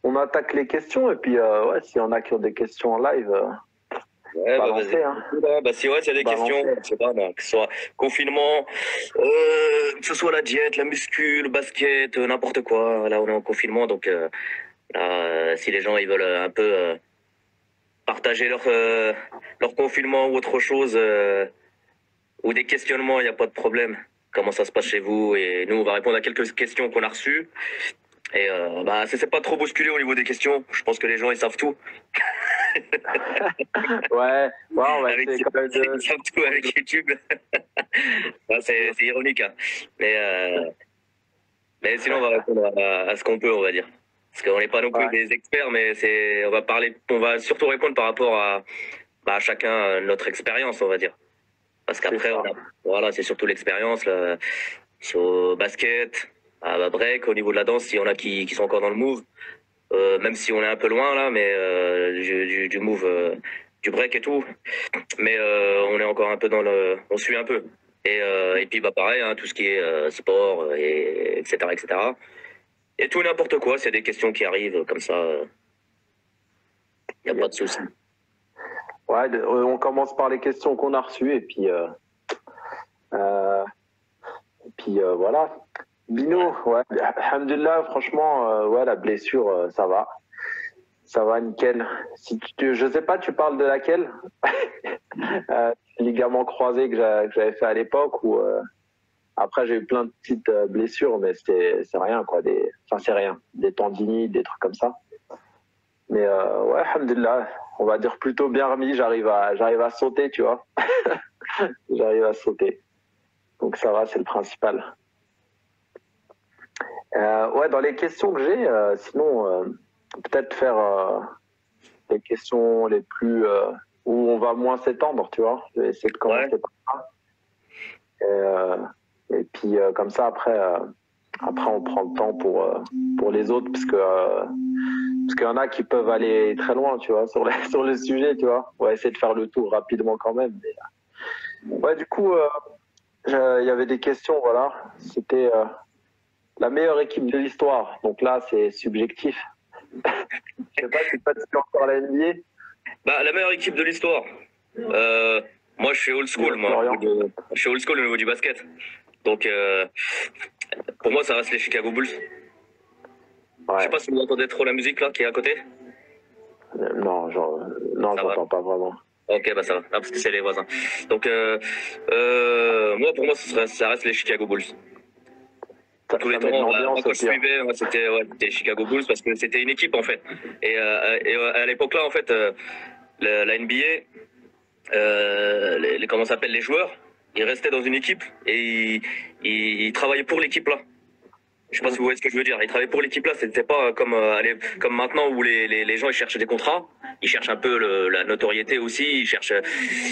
on attaque les questions et puis ouais, s'il y en a qui ont des questions en live, Ouais, bah vas-y. balancez, hein. Bah, si ouais, s'il y a des questions, Balancez. je sais pas, bah, que ce soit confinement, que ce soit la diète, la muscu, le basket, n'importe quoi. Là, on est en confinement, donc là, si les gens ils veulent un peu partager leur confinement ou autre chose, ou des questionnements, il n'y a pas de problème. Comment ça se passe chez vous? Et nous, on va répondre à quelques questions qu'on a reçues. Et bah, c'est pas trop bousculé au niveau des questions. Je pense que les gens, ils savent tout. Ouais, ouais, on va Avec, essayer quand même ils savent tout avec YouTube. Ouais, c'est ironique, hein. Mais sinon, on va répondre à ce qu'on peut, on va dire. Parce qu'on n'est pas non plus ouais, des experts, mais on va surtout répondre par rapport à chacun notre expérience, on va dire. Parce c'est qu'après, ça. voilà, c'est surtout l'expérience, là, sur basket, à break, au niveau de la danse, s'il y en a qui sont encore dans le move, même si on est un peu loin là, mais du move, du break et tout, mais on est encore un peu on suit un peu. Et puis bah pareil, hein, tout ce qui est sport, et etc., etc. Et tout et n'importe quoi, s'il y a des questions qui arrivent comme ça, il n'y a pas de souci. Ouais, on commence par les questions qu'on a reçues euh, et puis voilà. Bino, ouais, alhamdulillah, franchement, ouais, la blessure, ça va, nickel. Si je sais pas, tu parles de laquelle ligament croisé que j'avais fait à l'époque ou après j'ai eu plein de petites blessures, mais c'est rien quoi, enfin c'est rien, des tendinites, des trucs comme ça. Mais ouais, alhamdulillah, on va dire plutôt bien remis. J'arrive à sauter, tu vois. J'arrive à sauter. Donc ça va, c'est le principal. Ouais, dans les questions que j'ai, sinon, peut-être faire les questions les plus où on va moins s'étendre, tu vois. Je vais essayer de Ouais. commencer par ça. Et puis comme ça, après, on prend le temps pour les autres, parce qu'il y en a qui peuvent aller très loin, tu vois, sur le sujet, tu vois. On va essayer de faire le tour rapidement quand même. Ouais, du coup, il y avait des questions, voilà. C'était la meilleure équipe de l'histoire. Donc là, c'est subjectif. Je sais pas si tu suis encore la NBA. Bah, la meilleure équipe de l'histoire. Moi, je suis old school, moi. Florian. Je suis old school au niveau du basket. Donc, pour moi, ça reste les Chicago Bulls. Je sais Ouais. pas si vous entendez trop la musique là qui est à côté. Non, non, Ça va. j'entends pas vraiment. Ok, bah ça va. Ah, parce que c'est les voisins. Donc, moi, pour moi, ça reste les Chicago Bulls. Tous les Ça met de temps, l'ambiance quand au je pire. suivais, moi, c'était les Chicago Bulls parce que c'était une équipe en fait. Et à l'époque là, en fait, la NBA, comment ça s'appelle, les joueurs, ils restaient dans une équipe et ils travaillaient pour l'équipe là. Je sais pas si vous voyez ce que je veux dire. Ils travaillaient pour l'équipe là. C'était pas comme comme maintenant où les gens ils cherchent des contrats. Ils cherchent un peu la notoriété aussi. Ils cherchent.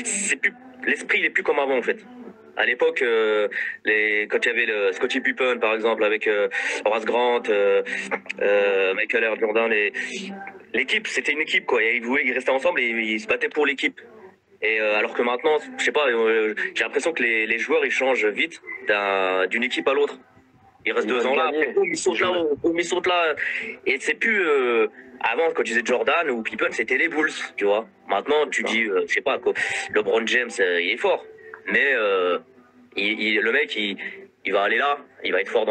C'est plus l'esprit. Il est plus comme avant en fait. À l'époque, quand il y avait le Scottie Pippen par exemple avec Horace Grant, Michael Air Jordan, l'équipe c'était une équipe quoi. Et ils restaient ensemble et ils se battaient pour l'équipe. Et alors que maintenant, je sais pas, j'ai l'impression que les joueurs ils changent vite d'une équipe à l'autre. Il reste Ils 2 veulent ans là, après, gagner. boum, il saute là, boum, il saute là. Et c'est plus. Avant, quand tu disais Jordan ou Pippen, c'était les Bulls, tu vois. Maintenant, tu dis, je sais pas, quoi, LeBron James, il est fort. Mais le mec, il va aller là, il va être fort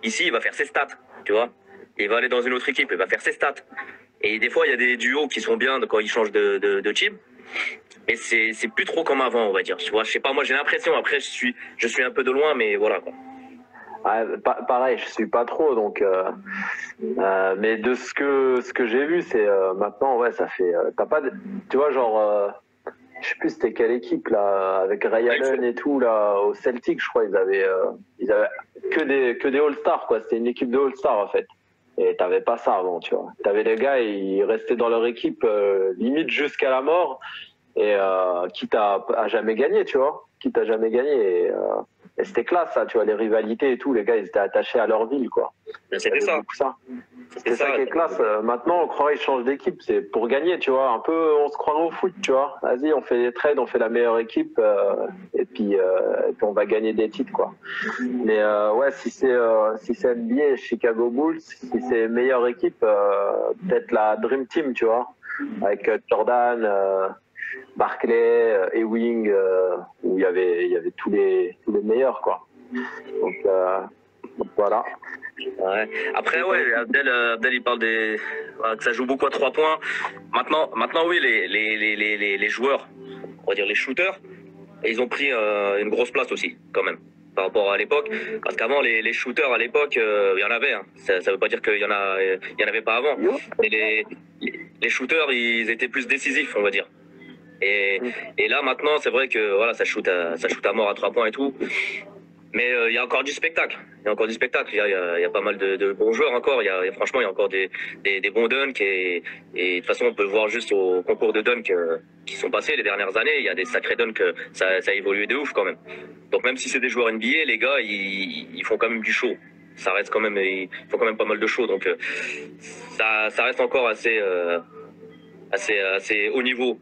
ici, il va faire ses stats, tu vois. Il va aller dans une autre équipe, il va faire ses stats. Et des fois, il y a des duos qui sont bien quand ils changent de team. Mais c'est plus trop comme avant, on va dire. Tu vois, je sais pas, moi j'ai l'impression, après je suis un peu de loin, mais voilà quoi. Ouais, pareil, je suis pas trop, donc. Mais de ce que j'ai vu, c'est maintenant, ouais, ça fait. T'as pas, tu vois, genre, je sais plus c'était quelle équipe là, avec Ray Allen et tout là, au Celtic, je crois, ils avaient que des All-Stars quoi. C'était une équipe de All-Stars en fait. Et t'avais pas ça avant, tu vois. T'avais les gars, ils restaient dans leur équipe limite jusqu'à la mort et quitte à jamais gagner, tu vois. Quitte à jamais gagner. Et c'était classe, ça, tu vois, les rivalités et tout, les gars, ils étaient attachés à leur ville, quoi. C'était ça. C'était ça qui est classe. Maintenant, on croirait qu'ils changent d'équipe, c'est pour gagner, tu vois. Un peu, on se croirait au foot, tu vois. Vas-y, on fait des trades, on fait la meilleure équipe, et puis on va gagner des titres, quoi. Mais ouais, si c'est NBA, Chicago Bulls, si c'est meilleure équipe, peut-être la Dream Team, tu vois, avec Jordan, Barkley, Ewing, où il y avait tous les meilleurs, quoi. Donc voilà. Ouais. Après, ouais, Abdel, il parle que ça joue beaucoup à 3 points. Maintenant, oui, les joueurs, on va dire les shooters, ils ont pris une grosse place aussi, quand même, par rapport à l'époque. Parce qu'avant, les shooters à l'époque, il y en avait. Hein. Ça veut pas dire qu'il y en avait pas avant. Mais les shooters, ils étaient plus décisifs, on va dire. Et là, maintenant, c'est vrai que voilà, ça shoot à mort à 3 points et tout. Mais il y a encore du spectacle. Il y a pas mal de bons joueurs encore. Franchement, il y a encore des bons dunks. Et de toute façon, on peut le voir juste au concours de dunk qui sont passés les dernières années. Il y a des sacrés dunks. Ça a évolué de ouf quand même. Donc même si c'est des joueurs NBA, les gars, ils font quand même du show. Ça reste quand même, ils font quand même pas mal de show. Donc ça reste encore assez haut niveau.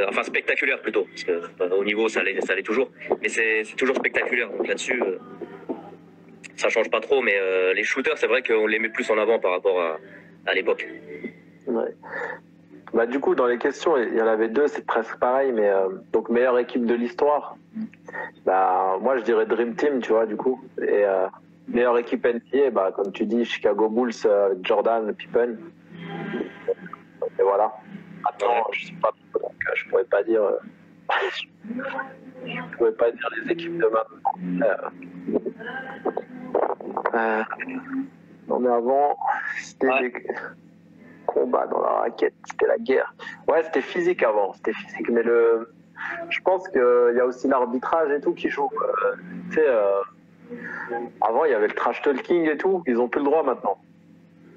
Enfin spectaculaire plutôt, parce que au niveau ça l'est toujours, mais c'est toujours spectaculaire. Donc là-dessus, ça change pas trop, mais les shooters, c'est vrai qu'on les met plus en avant par rapport à l'époque. Ouais. Bah du coup, dans les questions, il y en avait 2, c'est presque pareil, mais donc meilleure équipe de l'histoire. Bah moi, je dirais Dream Team, tu vois, du coup. Et meilleure équipe NBA, bah comme tu dis, Chicago Bulls, Jordan, Pippen. Et voilà. Attends, je sais pas, donc je pourrais pas dire. Je pourrais pas dire les équipes de maintenant. Non mais avant, c'était des combats dans la raquette, c'était la guerre. Ouais, c'était physique avant, mais je pense qu'il y a aussi l'arbitrage et tout qui joue. Tu sais, avant il y avait le trash talking et tout, ils ont plus le droit maintenant.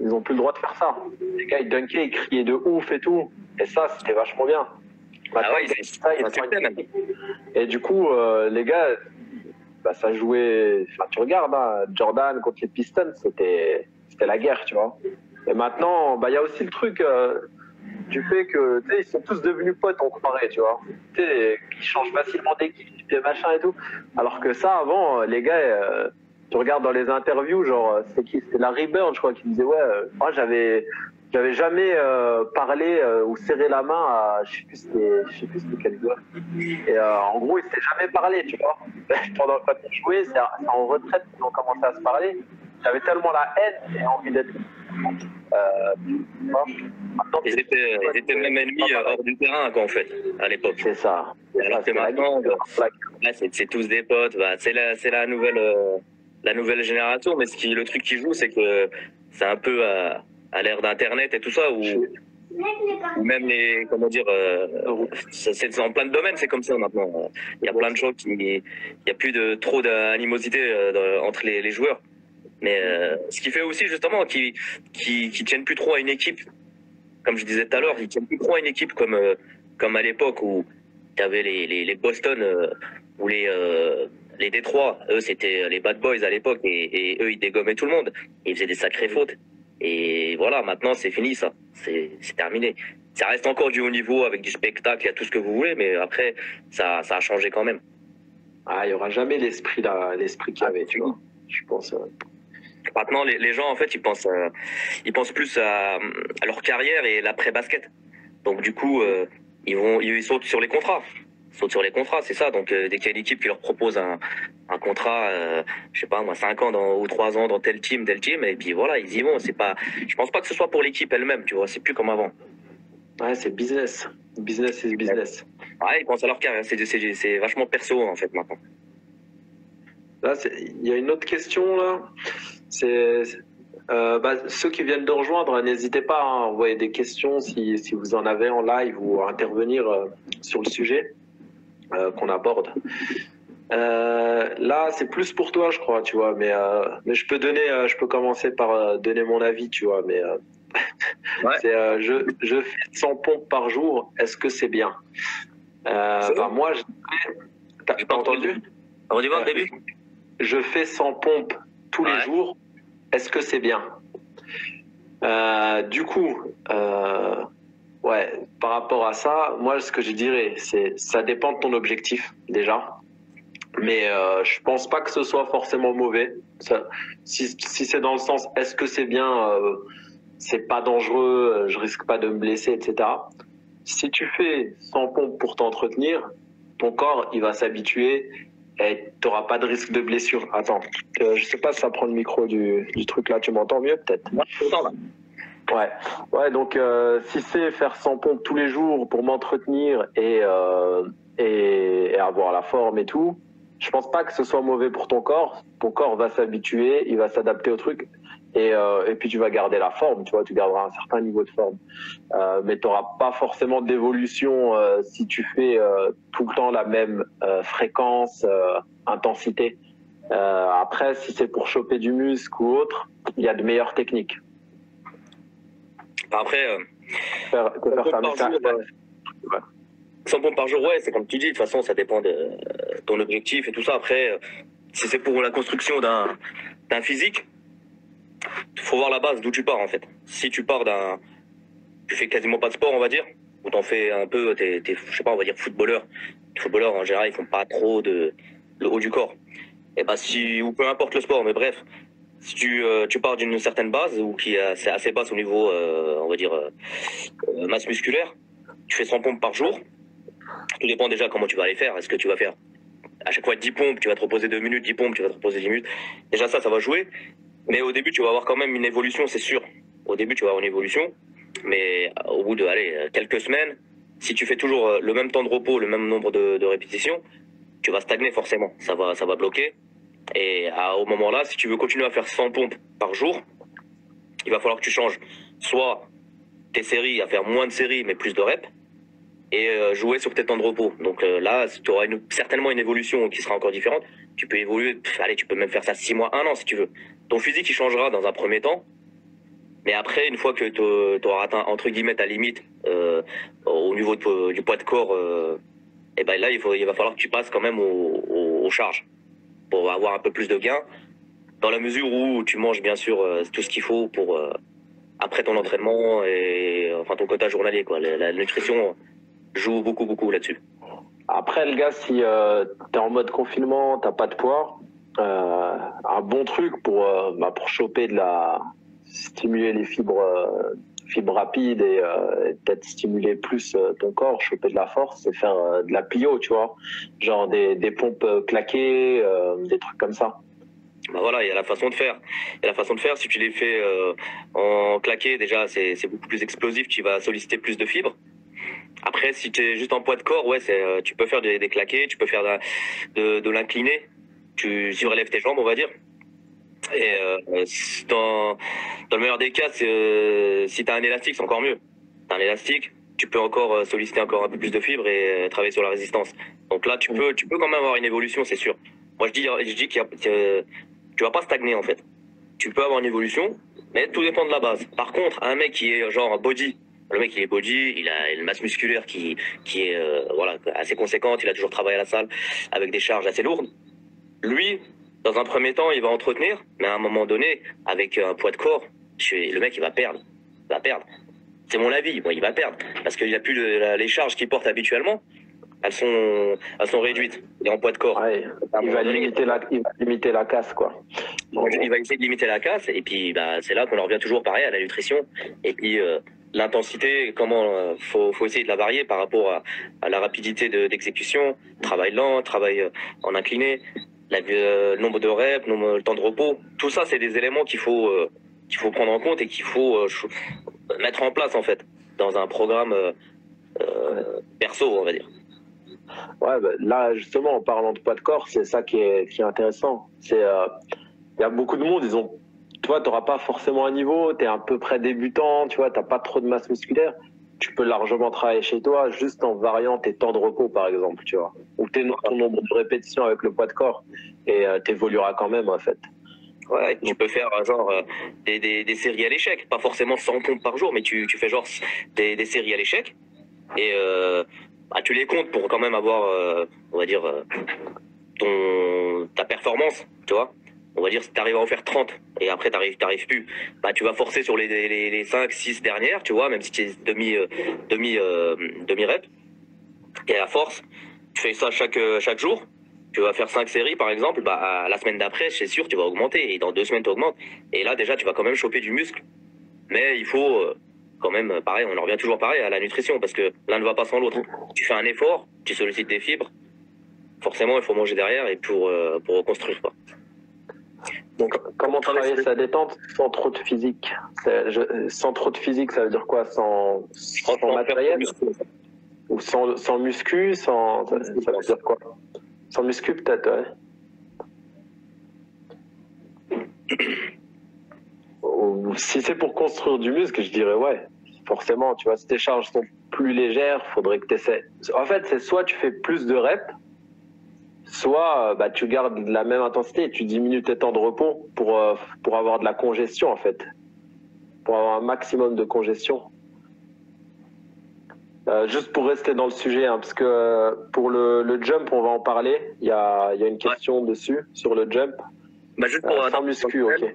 Ils ont plus le droit de faire ça. Les gars, ils dunkaient, ils criaient de ouf et tout. Et ça, c'était vachement bien. Maintenant, et du coup, les gars, bah, ça jouait. Enfin, tu regardes, hein, Jordan contre les Pistons, c'était la guerre, tu vois. Et maintenant, bah, il y a aussi le truc du fait que, tu sais, ils sont tous devenus potes, on croirait, tu vois. Tu sais, ils changent facilement d'équipe et machin et tout. Alors que ça, avant, les gars. Tu regardes dans les interviews, genre, c'était Larry Bird, je crois, qui disait, ouais, moi, j'avais jamais parlé ou serré la main à, je sais plus c'était quel gars. Et en gros, ils s'étaient jamais parlé, tu vois. Pendant quand ils jouaient, c'est en retraite qu'ils ont commencé à se parler. J'avais tellement la haine et envie d'être. Ils étaient même ennemis hors du terrain, quoi, en fait, à l'époque. C'est ça. Alors que maintenant, là, c'est tous des potes. Bah, c'est la nouvelle génération, mais le truc qui joue, c'est que c'est un peu à l'ère d'Internet et tout ça, où même les, comment dire, c'est en plein de domaines, c'est comme ça maintenant. Il y a plein de choses il y a plus trop d'animosité entre les joueurs. Mais ce qui fait aussi justement qu'ils tiennent plus trop à une équipe, comme je disais tout à l'heure, ils tiennent plus trop à une équipe comme à l'époque où il y avait les Boston ou les Détroits, eux c'était les bad boys à l'époque et eux ils dégommaient tout le monde, ils faisaient des sacrées fautes. Et voilà, maintenant c'est fini ça, c'est terminé. Ça reste encore du haut niveau avec du spectacle, il y a tout ce que vous voulez, mais après ça a changé quand même. Ah, il y aura jamais l'esprit qu'il y avait, tu vois. Je pense. Maintenant les gens en fait ils pensent plus à leur carrière et l'après-basket. Donc du coup ils sautent sur les contrats. C'est ça. Donc dès qu'il y a une équipe qui leur propose un contrat, je sais pas moi, 5 ans ou 3 ans dans tel team, et puis voilà, ils y vont. Je pense pas que ce soit pour l'équipe elle-même, tu vois, c'est plus comme avant. Ouais, c'est business. Business is business. Ouais, ils pensent à leur carrière, c'est vachement perso en fait maintenant. Là, il y a une autre question là. C'est ceux qui viennent de rejoindre, n'hésitez pas à envoyer des questions si vous en avez en live ou à intervenir sur le sujet qu'on aborde. Là, c'est plus pour toi, je crois, tu vois, mais je peux commencer par donner mon avis, tu vois, mais ouais. c'est je fais 100 pompes par jour, est-ce que c'est bien? Moi, t'as entendu? On y va au début. Je fais 100 pompes tous les jours, est-ce que c'est bien? Du coup, par rapport à ça, moi, ce que je dirais, c'est ça dépend de ton objectif, déjà. Mais je pense pas que ce soit forcément mauvais. Si c'est dans le sens, est-ce que c'est bien, c'est pas dangereux, je risque pas de me blesser, etc. Si tu fais 100 pompes pour t'entretenir, ton corps, il va s'habituer et tu n'auras pas de risque de blessure. Attends, je sais pas si ça prend le micro du truc là, tu m'entends mieux peut-être? Ouais, donc si c'est faire 100 pompes tous les jours pour m'entretenir et avoir la forme et tout, je pense pas que ce soit mauvais pour ton corps. Ton corps va s'habituer, il va s'adapter au truc et puis tu vas garder la forme, tu vois, tu garderas un certain niveau de forme. Mais tu n'auras pas forcément d'évolution si tu fais tout le temps la même fréquence, intensité. Après, si c'est pour choper du muscle ou autre, il y a de meilleures techniques. Après, 100 pompes par jour, ouais, c'est comme tu dis, de toute façon, ça dépend de ton objectif et tout ça. Après, si c'est pour la construction d'un physique, il faut voir la base d'où tu pars, en fait. Si tu pars tu fais quasiment pas de sport, on va dire, ou t'en fais un peu, je sais pas, on va dire footballeur. Les footballeurs, en général, ils font pas trop le haut du corps. Et bah, ou peu importe le sport, mais bref, si tu pars d'une certaine base, ou c'est assez basse au niveau, on va dire, masse musculaire, tu fais 100 pompes par jour. Tout dépend déjà comment tu vas les faire. Est-ce que tu vas faire à chaque fois 10 pompes, tu vas te reposer 2 minutes, 10 pompes, tu vas te reposer 10 minutes. Déjà ça va jouer. Mais au début, tu vas avoir quand même une évolution, c'est sûr. Au début, tu vas avoir une évolution. Mais au bout de quelques semaines, si tu fais toujours le même temps de repos, le même nombre de répétitions, tu vas stagner forcément. Ça va bloquer. Et au moment-là, si tu veux continuer à faire 100 pompes par jour, il va falloir que tu changes soit tes séries, à faire moins de séries mais plus de reps, et jouer sur tes temps de repos. Donc là, tu auras certainement une évolution qui sera encore différente. Tu peux évoluer, tu peux même faire ça 6 mois, 1 an si tu veux. Ton physique, il changera dans un premier temps. Mais après, une fois que tu auras atteint, entre guillemets, ta limite au niveau du poids de corps, et ben là, il va falloir que tu passes quand même aux charges pour avoir un peu plus de gains, dans la mesure où tu manges bien sûr tout ce qu'il faut pour après ton entraînement et enfin ton quota journalier, quoi. La nutrition joue beaucoup là-dessus. Après, le gars, si t'es en mode confinement, t'as pas de poids, un bon truc pour choper stimuler les fibres rapides et peut-être stimuler plus ton corps, choper de la force, c'est faire de la plio, tu vois, genre des pompes claquées, des trucs comme ça. Bah voilà, il y a la façon de faire. Si tu les fais en claqué, déjà c'est beaucoup plus explosif, tu vas solliciter plus de fibres. Après, si tu es juste en poids de corps, ouais, tu peux faire des claqués, tu peux faire de l'incliné, tu surélèves tes jambes, on va dire. Et dans le meilleur des cas, si tu as un élastique, c'est encore mieux. Tu as un élastique, tu peux encore solliciter encore un peu plus de fibres et travailler sur la résistance. Donc là, tu peux quand même avoir une évolution, c'est sûr. Moi, je dis tu vas pas stagner en fait. Tu peux avoir une évolution, mais tout dépend de la base. Par contre, un mec qui est genre body, le mec il est body, il a une masse musculaire qui est assez conséquente, il a toujours travaillé à la salle avec des charges assez lourdes. Lui, dans un premier temps, il va entretenir, mais à un moment donné, avec un poids de corps, le mec il va perdre. C'est mon avis, il va perdre parce qu'il n'y a plus les charges qu'il porte habituellement. Elles sont réduites. Il est en poids de corps. Ouais, il va limiter la casse, quoi. Il va essayer de limiter la casse, et puis c'est là qu'on en revient toujours pareil à la nutrition. Et puis l'intensité, faut essayer de la varier par rapport à la rapidité d'exécution, travail lent, travail en incliné, le nombre de reps, le temps de repos. Tout ça, c'est des éléments qu'il faut prendre en compte et qu'il faut mettre en place en fait dans un programme perso, on va dire. Ouais, là justement en parlant de poids de corps, c'est ça qui est intéressant. Il y a beaucoup de monde, toi t'auras pas forcément un niveau, t'es à peu près débutant, tu vois, t'as pas trop de masse musculaire, tu peux largement travailler chez toi juste en variant tes temps de repos par exemple, tu vois, ou ton nombre de répétitions avec le poids de corps et t'évolueras quand même en fait. Ouais, tu peux faire genre des séries à l'échec, pas forcément 100 pompes par jour, mais tu fais genre des séries à l'échec et tu les comptes pour quand même avoir, on va dire, ta performance, tu vois. On va dire si tu arrives à en faire 30 et après t'arrives plus, tu vas forcer sur les 5, 6 dernières, tu vois, même si tu es demi rep. Et à force, tu fais ça chaque jour. tu vas faire 5 séries par exemple, bah, la semaine d'après, c'est sûr, tu vas augmenter. Et dans 2 semaines, tu augmentes. Et là, déjà, tu vas quand même choper du muscle. Mais il faut quand même, pareil, on en revient toujours pareil à la nutrition parce que l'un ne va pas sans l'autre. Tu fais un effort, tu sollicites des fibres, forcément, il faut manger derrière et pour reconstruire, quoi. Donc, comment travailler sa détente sans trop de physique? Sans trop de physique, ça veut dire quoi? Sans matériel? Ou sans muscu? Ça veut dire quoi? Sans muscu, peut-être, ouais. Ou si c'est pour construire du muscle, je dirais ouais. Forcément, tu vois, si tes charges sont plus légères, faudrait que tu essaies. En fait, c'est soit tu fais plus de reps, soit bah, tu gardes la même intensité et tu diminues tes temps de repos pour avoir de la congestion, en fait. Pour avoir un maximum de congestion. Juste pour rester dans le sujet, hein, parce que pour le jump, on va en parler. Il y a une question dessus, sur le jump. Bah, juste pour sans muscu, ok.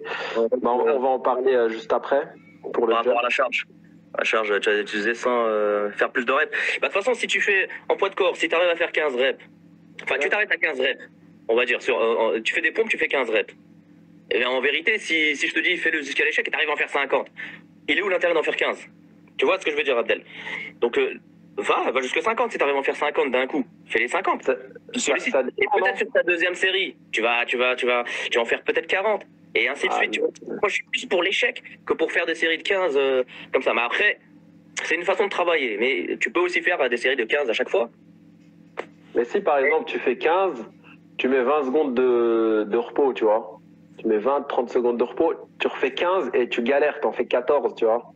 Bah, on va en parler juste après. Pour le par rapport à la charge. La charge, tu as utilisé sans faire plus de reps. Bah, de toute façon, si tu fais en poids de corps, si tu arrives à faire 15 reps, enfin, tu t'arrêtes à 15 reps, on va dire. Tu fais des pompes, tu fais 15 reps. Et bien, en vérité, si je te dis fais-le jusqu'à l'échec et tu arrives à en faire 50, il est où l'intérêt d'en faire 15? Tu vois ce que je veux dire, Abdel? Donc, va jusqu'à 50 si tu arrives à en faire 50 d'un coup. Fais les 50. Et peut-être sur ta deuxième série, tu vas en faire peut-être 40. Et ainsi de suite. Tu vois. Moi, je suis plus pour l'échec que pour faire des séries de 15 comme ça. Mais après, c'est une façon de travailler. Mais tu peux aussi faire des séries de 15 à chaque fois. Mais si, par exemple, tu fais 15, tu mets 20 secondes de repos, tu vois. Tu mets 20-30 secondes de repos, tu refais 15 et tu galères, t'en fais 14, tu vois.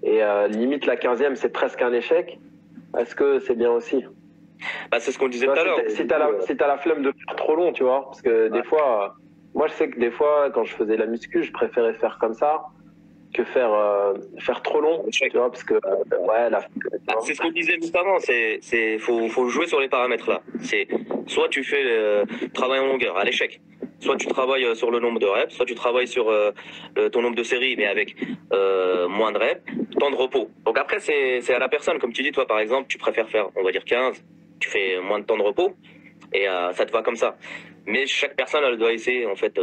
Et limite, la 15e, c'est presque un échec. Est-ce que c'est bien aussi? Bah, c'est ce qu'on disait tout à l'heure. Si t'as la flemme de faire trop long, tu vois. Parce que des fois, moi, je sais que des fois, quand je faisais la muscu, je préférais faire comme ça que faire trop long, tu vois, parce que c'est ce qu'on disait juste avant, faut jouer sur les paramètres là. C'est soit tu fais travail en longueur à l'échec, soit tu travailles sur le nombre de reps, soit tu travailles sur ton nombre de séries mais avec moins de reps, temps de repos. Donc après c'est à la personne, comme tu dis toi par exemple, tu préfères faire on va dire 15, tu fais moins de temps de repos et ça te va comme ça. Mais chaque personne elle doit essayer en fait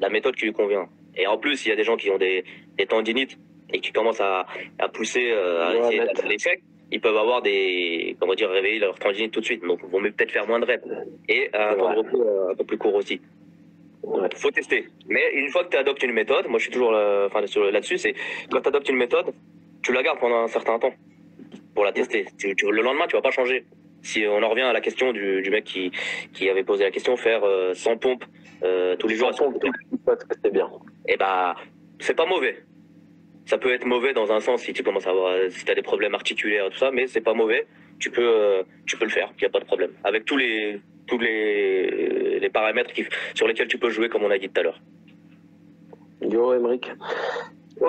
la méthode qui lui convient. Et en plus, il y a des gens qui ont des tendinites et qui commencent à pousser à essayer l'échec. Ils peuvent avoir réveiller leur tendinite tout de suite. Donc, il vaut mieux peut-être faire moins de reps et un temps de repos un peu plus court aussi. Il faut tester. Mais une fois que tu adoptes une méthode, moi je suis toujours là-dessus, c'est quand tu adoptes une méthode, tu la gardes pendant un certain temps pour la tester. Le lendemain, tu vas pas changer. Si on en revient à la question du mec qui avait posé la question, faire 100 pompes tous les jours. 100 pompes, c'est bien. Et bah, c'est pas mauvais. Ça peut être mauvais dans un sens si tu commences à avoir, si t'as des problèmes articulaires et tout ça, mais c'est pas mauvais. Tu peux le faire, il y a pas de problème. Avec tous les paramètres sur lesquels tu peux jouer, comme on a dit tout à l'heure. Yo, Emric. Pour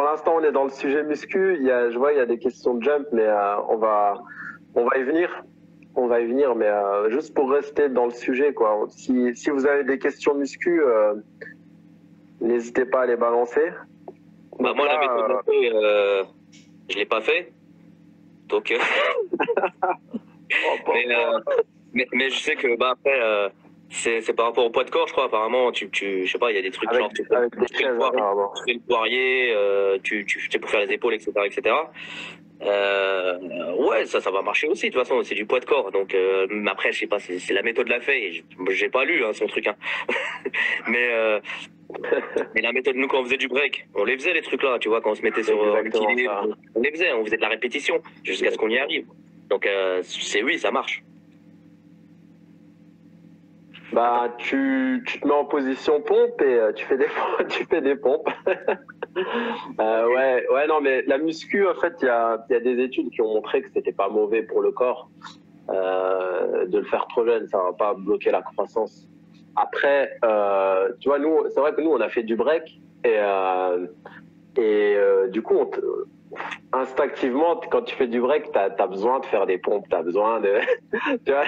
l'instant, on est dans le sujet muscu. Je vois, il y a des questions de jump, mais on va y venir. On va y venir, mais juste pour rester dans le sujet, quoi. Si vous avez des questions muscu, n'hésitez pas à les balancer. Bah, moi, la méthode je l'ai pas fait. Donc, mais je sais que après, c'est par rapport au poids de corps, je crois. Apparemment, je sais pas, il y a des trucs genre tu fais le poirier, c'est pour faire les épaules, etc., etc. Ouais, ça va marcher aussi. De toute façon, c'est du poids de corps. Donc, après, je sais pas, c'est la méthode l'a fait. J'ai pas lu son truc, hein. mais la méthode, nous, quand on faisait du break, on les faisait les trucs là. Tu vois, quand on se mettait sur l'équilibre, on les faisait. On faisait de la répétition jusqu'à ce qu'on y arrive. Donc, oui, ça marche. Bah, tu te mets en position pompe et tu fais des pompes. Non, mais la muscu, en fait, il y a des études qui ont montré que c'était pas mauvais pour le corps de le faire trop jeune, ça va pas bloquer la croissance. Après, tu vois, nous, c'est vrai que nous, on a fait du break et du coup, instinctivement, quand tu fais du break, t'as besoin de faire des pompes, t'as besoin de, tu vois,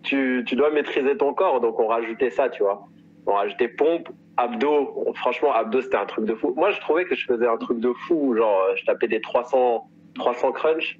tu dois maîtriser ton corps, donc on rajoutait ça, tu vois. On rajoutait pompes, abdos. Franchement, abdos, c'était un truc de fou. Moi, je trouvais que je faisais un truc de fou, genre, je tapais des 300 crunch.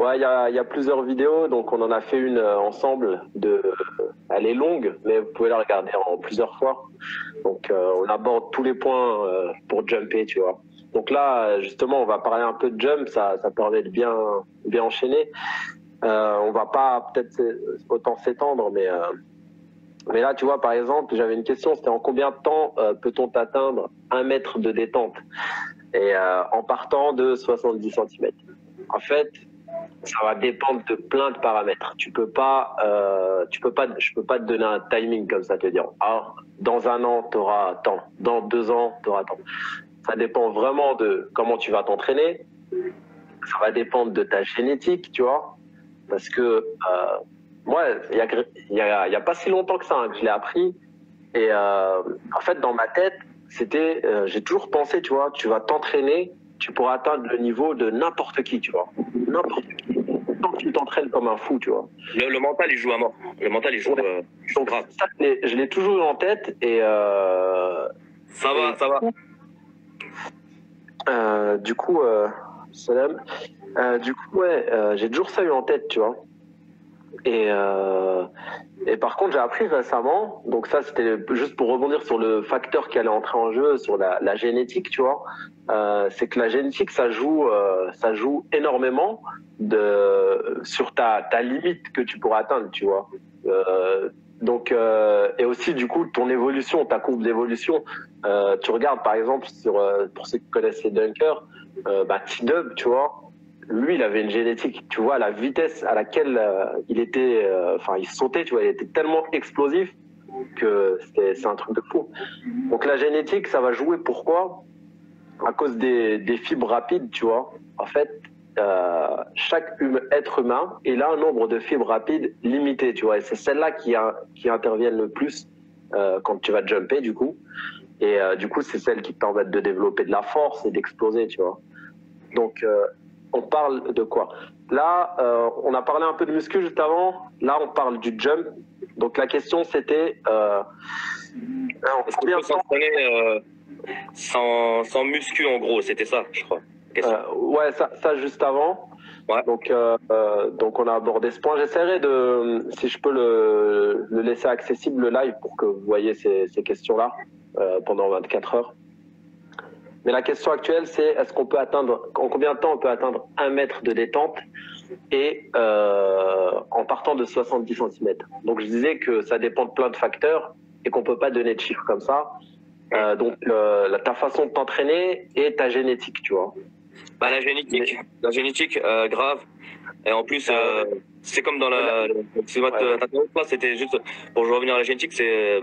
Ouais, il y a plusieurs vidéos, donc on en a fait une ensemble. Elle est longue, mais vous pouvez la regarder en plusieurs fois. Donc on aborde tous les points pour jumper, tu vois. Donc là, justement, on va parler un peu de jump, ça permet de bien enchaîner. On va pas peut-être autant s'étendre, mais là, tu vois, par exemple, j'avais une question, c'était en combien de temps peut-on atteindre 1 mètre de détente et en partant de 70 cm. En fait, ça va dépendre de plein de paramètres. Je peux pas te donner un timing comme ça, te dire, ah, dans 1 an, tu auras tant, dans 2 ans, tu auras tant. Ça dépend vraiment de comment tu vas t'entraîner. Ça va dépendre de ta génétique, tu vois, parce que moi, il y a pas si longtemps que ça que je l'ai appris. Et en fait, dans ma tête, j'ai toujours pensé, tu vois, tu vas t'entraîner, tu pourras atteindre le niveau de n'importe qui, tu vois, n'importe qui. Tant que tu t'entraînes comme un fou, tu vois. Le mental, il joue à mort. Le mental, il joue donc grave. Ça, je l'ai toujours eu en tête et ça va. Du coup, salam. Du coup, ouais, j'ai toujours ça eu en tête, tu vois. Et par contre, j'ai appris récemment, donc ça c'était juste pour rebondir sur le facteur qui allait entrer en jeu, sur la génétique, tu vois, c'est que la génétique, ça joue énormément sur ta limite que tu pourras atteindre, tu vois. Donc, et aussi du coup ton évolution, ta courbe d'évolution. Tu regardes par exemple pour ceux qui connaissent les dunkers, T-Dub, tu vois. Lui, il avait une génétique, tu vois, la vitesse à laquelle il sautait, tu vois, il était tellement explosif que c'est un truc de fou. Donc la génétique, ça va jouer. Pourquoi? À cause des fibres rapides, tu vois. En fait, chaque être humain, il a un nombre de fibres rapides limité, tu vois, et c'est celles-là qui interviennent le plus quand tu vas jumper, du coup. Et du coup, c'est celles qui te permettent de développer de la force et d'exploser, tu vois. Donc on parle de quoi? Là, on a parlé un peu de muscu juste avant. Là, on parle du jump. Donc la question, c'était est-ce qu'on peut s'entraîner sans muscu, en gros? C'était ça, je crois. Ouais, ça juste avant. Ouais. Donc on a abordé ce point. J'essaierai si je peux le laisser accessible le live pour que vous voyez ces questions-là pendant 24 heures. Mais la question actuelle, c'est en combien de temps on peut atteindre 1 mètre de détente et en partant de 70 cm. Donc je disais que ça dépend de plein de facteurs et qu'on peut pas donner de chiffres comme ça. Donc ta façon de t'entraîner et ta génétique, tu vois. La génétique, grave. Et en plus, c'est comme dans c'était juste pour revenir à la génétique, c'est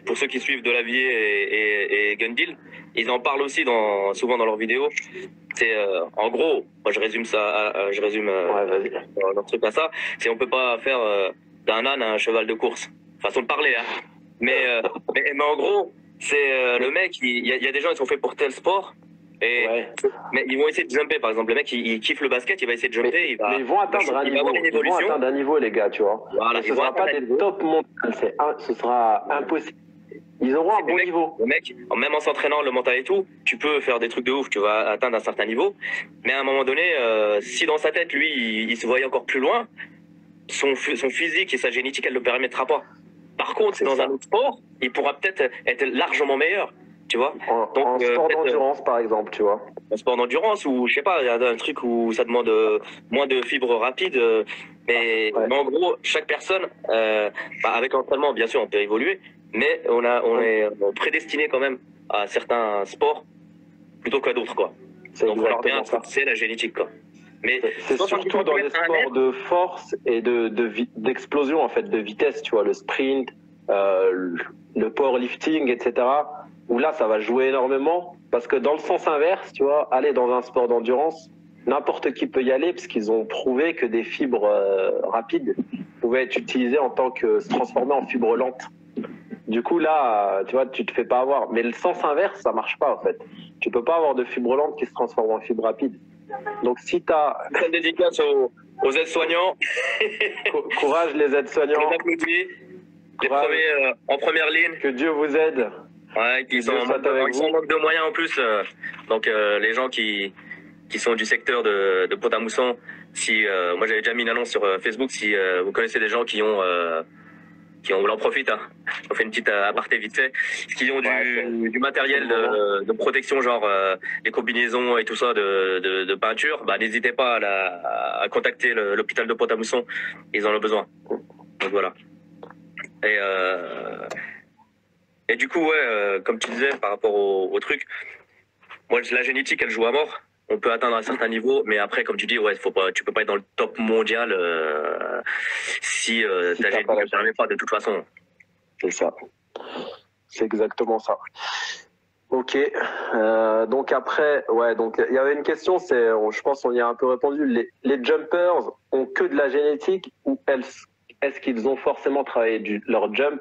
pour ceux qui suivent de et Gundil, ils en parlent aussi souvent dans leurs vidéos. C'est en gros, moi je résume ça, leur truc à ça, c'est on peut pas faire d'un âne un cheval de course, façon de parler, hein. Mais en gros, c'est le mec, il y a des gens qui sont faits pour tel sport. Mais ils vont essayer de jumper, par exemple. Le mec, il kiffe le basket, il va essayer de jumper. Mais ils vont atteindre un niveau, les gars, tu vois. Voilà, ce ne sera pas des top mondiaux. Ce sera impossible. Ils auront un bon niveau. Le mec, même en s'entraînant, le mental et tout, tu peux faire des trucs de ouf, tu vas atteindre un certain niveau. Mais à un moment donné, si dans sa tête, lui, il se voyait encore plus loin, son physique et sa génétique, elle ne le permettra pas. Par contre, dans un autre sport, il pourra peut-être être largement meilleur. Tu vois, en sport d'endurance, par exemple, tu vois. En sport d'endurance, ou je sais pas, il y a un truc où ça demande moins de fibres rapides. Mais en gros, chaque personne, avec l'entraînement, bien sûr, on peut évoluer, mais on est prédestiné quand même à certains sports plutôt qu'à d'autres, quoi. Donc, c'est la génétique, quoi. Mais c'est surtout dans les sports de force et d'explosion, en fait, de vitesse, tu vois, le sprint, le powerlifting, etc. Où là, ça va jouer énormément, parce que dans le sens inverse, tu vois, aller dans un sport d'endurance, n'importe qui peut y aller, parce qu'ils ont prouvé que des fibres rapides pouvaient être utilisées se transformer en fibres lentes. Du coup, là, tu vois, tu te fais pas avoir. Mais le sens inverse, ça marche pas, en fait. Tu peux pas avoir de fibres lentes qui se transforment en fibres rapides. Donc, si tu as... Une dédicace aux aides-soignants. Courage, les aides-soignants. On applaudit. Les premiers en première ligne. Que Dieu vous aide. Ouais, ils sont en manque de moyens en plus. Donc les gens qui sont du secteur de Pont-à-Mousson, Si moi j'avais déjà mis une annonce sur Facebook, si vous connaissez des gens qui ont, on en profite, hein. On fait une petite aparté vite fait, qui ont du matériel de protection, genre les combinaisons et tout ça de peinture, bah n'hésitez pas à contacter l'hôpital de Pont-à-Mousson, ils en ont besoin. Donc voilà. Et du coup, ouais, comme tu disais, par rapport au truc, moi la génétique elle joue à mort. On peut atteindre un certain niveau, mais après, comme tu dis, ouais, tu peux pas être dans le top mondial si ta génétique ne permet pas de toute façon. C'est ça. C'est exactement ça. Ok. Donc après, ouais, donc il y avait une question, je pense qu'on y a un peu répondu. Les jumpers ont que de la génétique ou est-ce qu'ils ont forcément travaillé leur jump?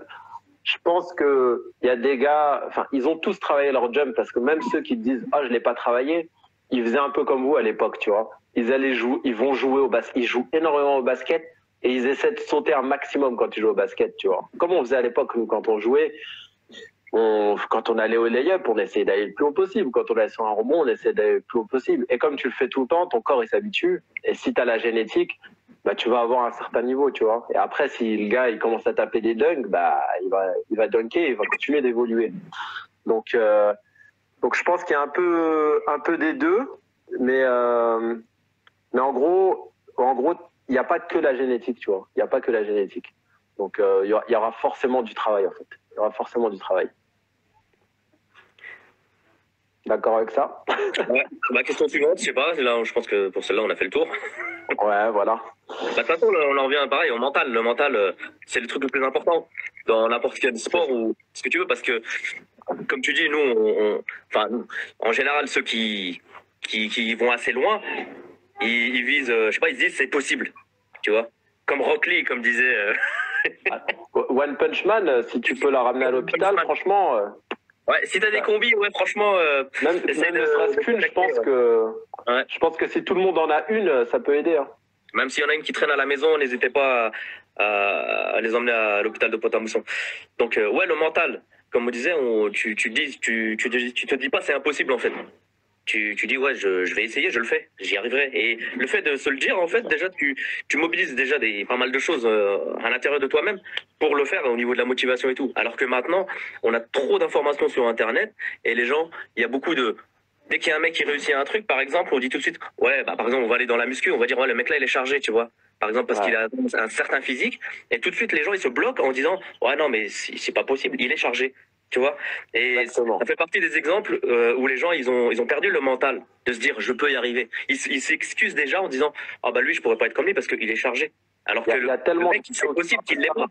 Je pense que il y a des gars, enfin, ils ont tous travaillé leur jump parce que même ceux qui te disent ah je l'ai pas travaillé, ils faisaient un peu comme vous à l'époque, tu vois. Ils vont jouer au basket, ils jouent énormément au basket et ils essaient de sauter un maximum quand ils jouent au basket, tu vois. Comme on faisait à l'époque, nous, quand on jouait, quand on allait au lay-up, on essayait d'aller le plus haut possible. Quand on allait sur un rebond, on essayait d'aller le plus haut possible. Et comme tu le fais tout le temps, ton corps il s'habitue. Et si tu as la génétique, bah tu vas avoir un certain niveau, tu vois. Et après, si le gars il commence à taper des dunks, bah il va dunker, il va continuer d'évoluer. Donc je pense qu'il y a un peu des deux, mais en gros il n'y a pas que la génétique, tu vois. Il n'y a pas que la génétique. Donc il y aura forcément du travail en fait. Il y aura forcément du travail. D'accord avec ça? Ouais. Ma question suivante, je sais pas, là, je pense que pour celle-là, on a fait le tour. Ouais, voilà. De toute façon, on en revient pareil au mental. Le mental, c'est le truc le plus important dans n'importe quel sport ou ce que tu veux, parce que, comme tu dis, nous, en général, ceux qui vont assez loin, ils visent, je sais pas, ils se disent c'est possible, tu vois. Comme Rock Lee, comme disait. One Punch Man, si tu peux la ramener à l'hôpital, franchement. Ouais, si t'as des combis, ouais, franchement. Même ne serait-ce qu'une, je pense que si tout le monde en a une, ça peut aider. Hein. Même s'il y en a une qui traîne à la maison, n'hésitez pas à les emmener à l'hôpital de Pont-à-Mousson. Donc, ouais, le mental, comme on disait, tu te dis pas c'est impossible en fait. Tu dis ouais, je vais essayer, je le fais, j'y arriverai. Et le fait de se le dire, en fait, déjà, tu mobilises déjà pas mal de choses à l'intérieur de toi-même pour le faire au niveau de la motivation et tout. Alors que maintenant, on a trop d'informations sur Internet et les gens, il y a beaucoup de... Dès qu'il y a un mec qui réussit un truc, par exemple, on dit tout de suite, ouais, bah, par exemple, on va aller dans la muscu, on va dire, ouais, le mec là, il est chargé, tu vois. Par exemple, parce qu'il a un certain physique. Et tout de suite, les gens, ils se bloquent en disant, ouais, non, mais c'est pas possible, il est chargé. Tu vois, et exactement. Ça fait partie des exemples où les gens ils ont perdu le mental de se dire je peux y arriver. Ils s'excusent déjà en disant ah bah lui je pourrais pas être comme lui parce qu'il est chargé. Alors que le mec c'est possible qu'il l'ait pas.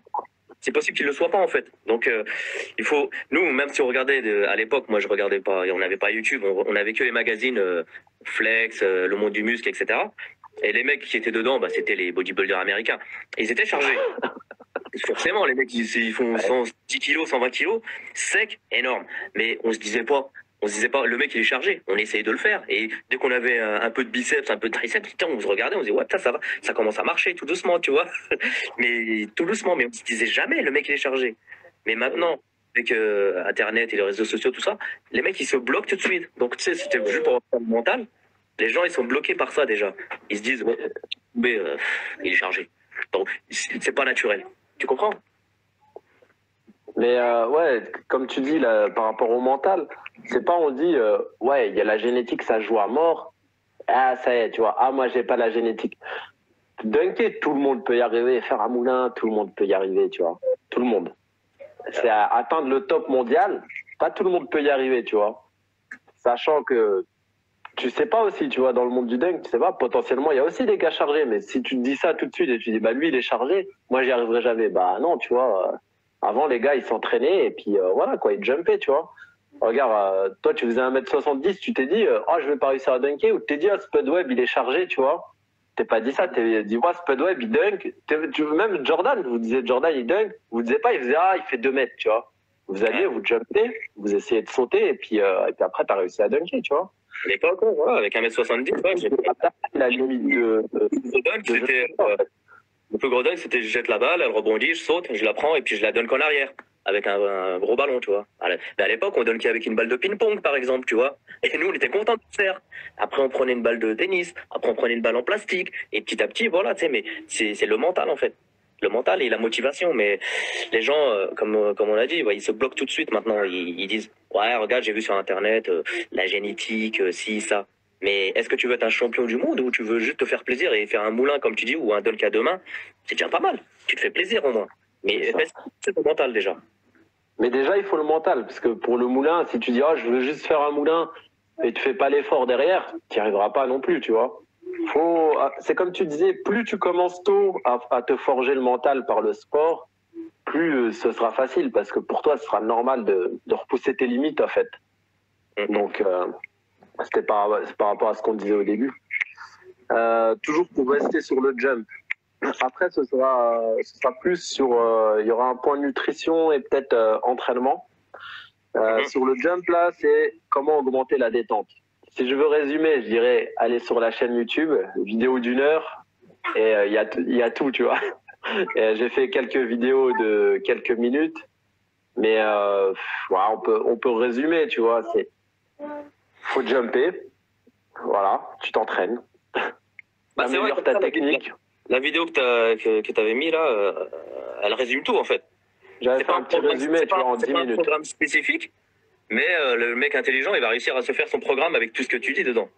C'est possible qu'il le soit pas en fait. Donc il faut nous même si on regardait à l'époque, moi je regardais pas, on n'avait pas YouTube, on avait que les magazines Flex, Le Monde du Muscle, etc. Et les mecs qui étaient dedans, bah c'était les bodybuilders américains. Et ils étaient chargés. Forcément, les mecs, ils font 110 kilos, 120 kilos, sec, énorme. Mais on se disait pas, le mec, il est chargé. On essayait de le faire. Et dès qu'on avait un peu de biceps, un peu de triceps, putain, on se regardait, on se disait, ouais, ça va, ça commence à marcher tout doucement, tu vois. Mais tout doucement, mais on se disait jamais, le mec, il est chargé. Mais maintenant, avec Internet et les réseaux sociaux, tout ça, les mecs, ils se bloquent tout de suite. Donc, tu sais, c'était juste pour le mental. Les gens, ils sont bloqués par ça déjà. Ils se disent, mais il est chargé. Donc, c'est pas naturel. Tu comprends? Mais ouais, comme tu dis là, par rapport au mental, c'est pas on dit ouais, il y a la génétique, ça joue à mort. Ah ça y est, tu vois. Ah moi j'ai pas la génétique. Dunker, tout le monde peut y arriver. Faire un moulin, tout le monde peut y arriver, tu vois. Tout le monde. C'est à atteindre le top mondial. Pas tout le monde peut y arriver, tu vois. Sachant que tu sais pas aussi, tu vois, dans le monde du dunk, tu sais pas, potentiellement, il y a aussi des gars chargés, mais si tu te dis ça tout de suite et tu dis, bah, lui, il est chargé, moi, j'y arriverai jamais. Bah, non, tu vois, avant, les gars, ils s'entraînaient et puis, voilà, quoi, ils jumpaient, tu vois. Regarde, toi, tu faisais 1m70, tu t'es dit, oh, je vais pas réussir à dunker, ou tu t'es dit, ah, Spudweb, il est chargé, tu vois. T'es pas dit ça, t'es dit, moi, Spudweb, il dunk. Même Jordan, vous disiez, Jordan, il dunk, vous disiez pas, il faisait, ah, il fait 2 mètres, tu vois. Vous alliez, vous jumpez, vous essayez de sauter, et puis après, t'as réussi à dunker, tu vois. À l'époque, voilà, avec 1m70, ouais, j'ai la limite de le plus gros dunk, c'était je jette la balle, elle rebondit, je saute, je la prends et puis je la dunk en arrière. avec un gros ballon, tu vois. Mais à l'époque, on dunkait avec une balle de ping-pong, par exemple, tu vois. Et nous, on était contents de le faire. Après, on prenait une balle de tennis. Après, on prenait une balle en plastique. Et petit à petit, voilà, tu sais, mais c'est le mental, en fait. Le mental et la motivation. Mais les gens, comme on l'a dit, ouais, ils se bloquent tout de suite maintenant. Ils disent, ouais, regarde, j'ai vu sur Internet la génétique, si, ça. Mais est-ce que tu veux être un champion du monde ou tu veux juste te faire plaisir et faire un moulin, comme tu dis, ou un dunk à deux mains? C'est déjà pas mal. Tu te fais plaisir au moins. Mais c'est le mental déjà. Mais déjà, il faut le mental, parce que pour le moulin, si tu dis, oh, je veux juste faire un moulin, et tu fais pas l'effort derrière, tu n'y arriveras pas non plus, tu vois. C'est comme tu disais, plus tu commences tôt à te forger le mental par le sport, plus ce sera facile, parce que pour toi, ce sera normal de repousser tes limites, en fait. Donc, c'était par rapport à ce qu'on disait au début. Toujours pour rester sur le jump. Après, ce sera plus sur... il y aura un point nutrition et peut-être entraînement. Sur le jump, là, c'est comment augmenter la détente. Si je veux résumer, je dirais aller sur la chaîne YouTube, vidéo d'1 heure, et il y a tout, tu vois. J'ai fait quelques vidéos de quelques minutes, mais voilà, on peut résumer, tu vois. Faut jumper, voilà, tu t'entraînes. Améliore ta technique. La vidéo que tu avais mis là, elle résume tout en fait. J'avais fait un petit résumé, tu vois, en 10 minutes. C'est pas un programme spécifique, mais le mec intelligent, il va réussir à se faire son programme avec tout ce que tu dis dedans.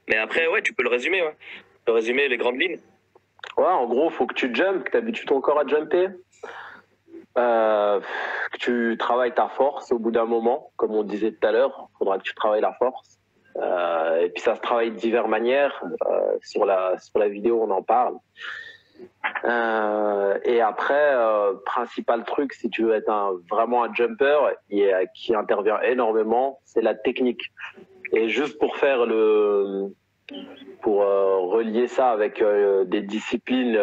Mais après, ouais, tu peux le résumer, ouais. Tu peux résumer les grandes lignes. Ouais, en gros, faut que tu jumpes, que tu habitues ton corps à jumper. Que tu travailles ta force au bout d'un moment, comme on disait tout à l'heure, il faudra que tu travailles la force. Et puis ça se travaille de diverses manières. Sur la vidéo, on en parle. Et après, principal truc, si tu veux être vraiment un jumper qui intervient énormément, c'est la technique. Et juste pour faire relier ça avec des disciplines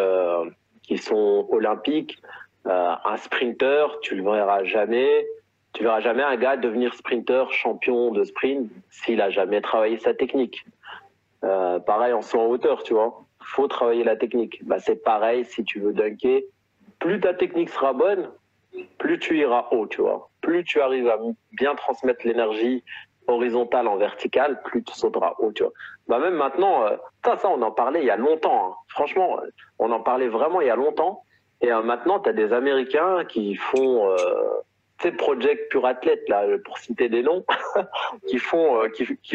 qui sont olympiques, un sprinter, tu verras jamais un gars devenir sprinter champion de sprint s'il a jamais travaillé sa technique. Pareil en saut en hauteur, tu vois. Faut travailler la technique. Bah, c'est pareil si tu veux dunker. Plus ta technique sera bonne, plus tu iras haut, tu vois. Plus tu arrives à bien transmettre l'énergie horizontale en verticale, plus tu sauteras haut, tu vois. Bah, même maintenant, ça on en parlait il y a longtemps. Hein. Franchement, on en parlait vraiment il y a longtemps. Et maintenant, tu as des Américains qui font... ces Project Pure Athlète, là, pour citer des noms, qui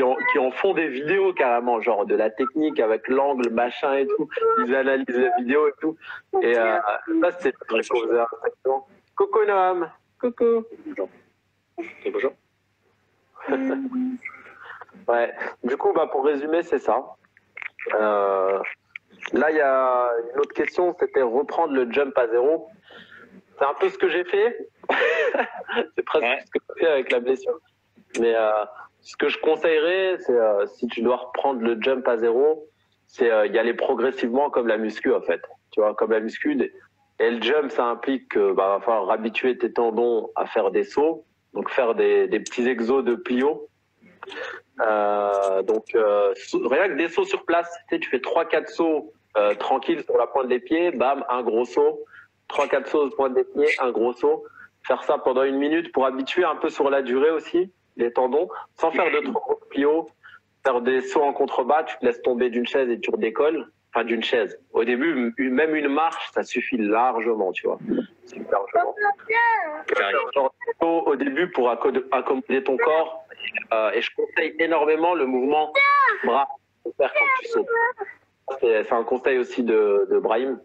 en font des vidéos carrément, genre de la technique avec l'angle, machin et tout. Ils analysent les vidéos et tout. Et ça, c'est très cool. Coucou Noam. Coucou. Bonjour. Ouais. Du coup, bah, pour résumer, c'est ça. Là, il y a une autre question, c'était reprendre le jump à zéro. C'est un peu ce que j'ai fait. C'est presque ce que j'ai fait avec la blessure. Mais ce que je conseillerais, c'est si tu dois reprendre le jump à zéro, c'est y aller progressivement comme la muscu en fait. Tu vois, comme la muscu. Et le jump, ça implique que va falloir habituer tes tendons à faire des sauts, donc faire des petits exos de plio. Donc rien que des sauts sur place, tu fais 3-4 sauts tranquille sur la pointe des pieds, bam, un gros saut. 3-4 sauts sur la pointe des pieds, un gros saut. Faire ça pendant 1 minute pour habituer un peu sur la durée aussi les tendons, sans faire de trop gros plios. Faire des sauts en contrebas, tu te laisses tomber d'une chaise et tu redécolles. Enfin, d'une chaise. Au début, même une marche, ça suffit largement, tu vois. Largement. Au début, pour accommoder ton corps, et je conseille énormément le mouvement bras faire quand tu sautes. C'est un conseil aussi de Brahim.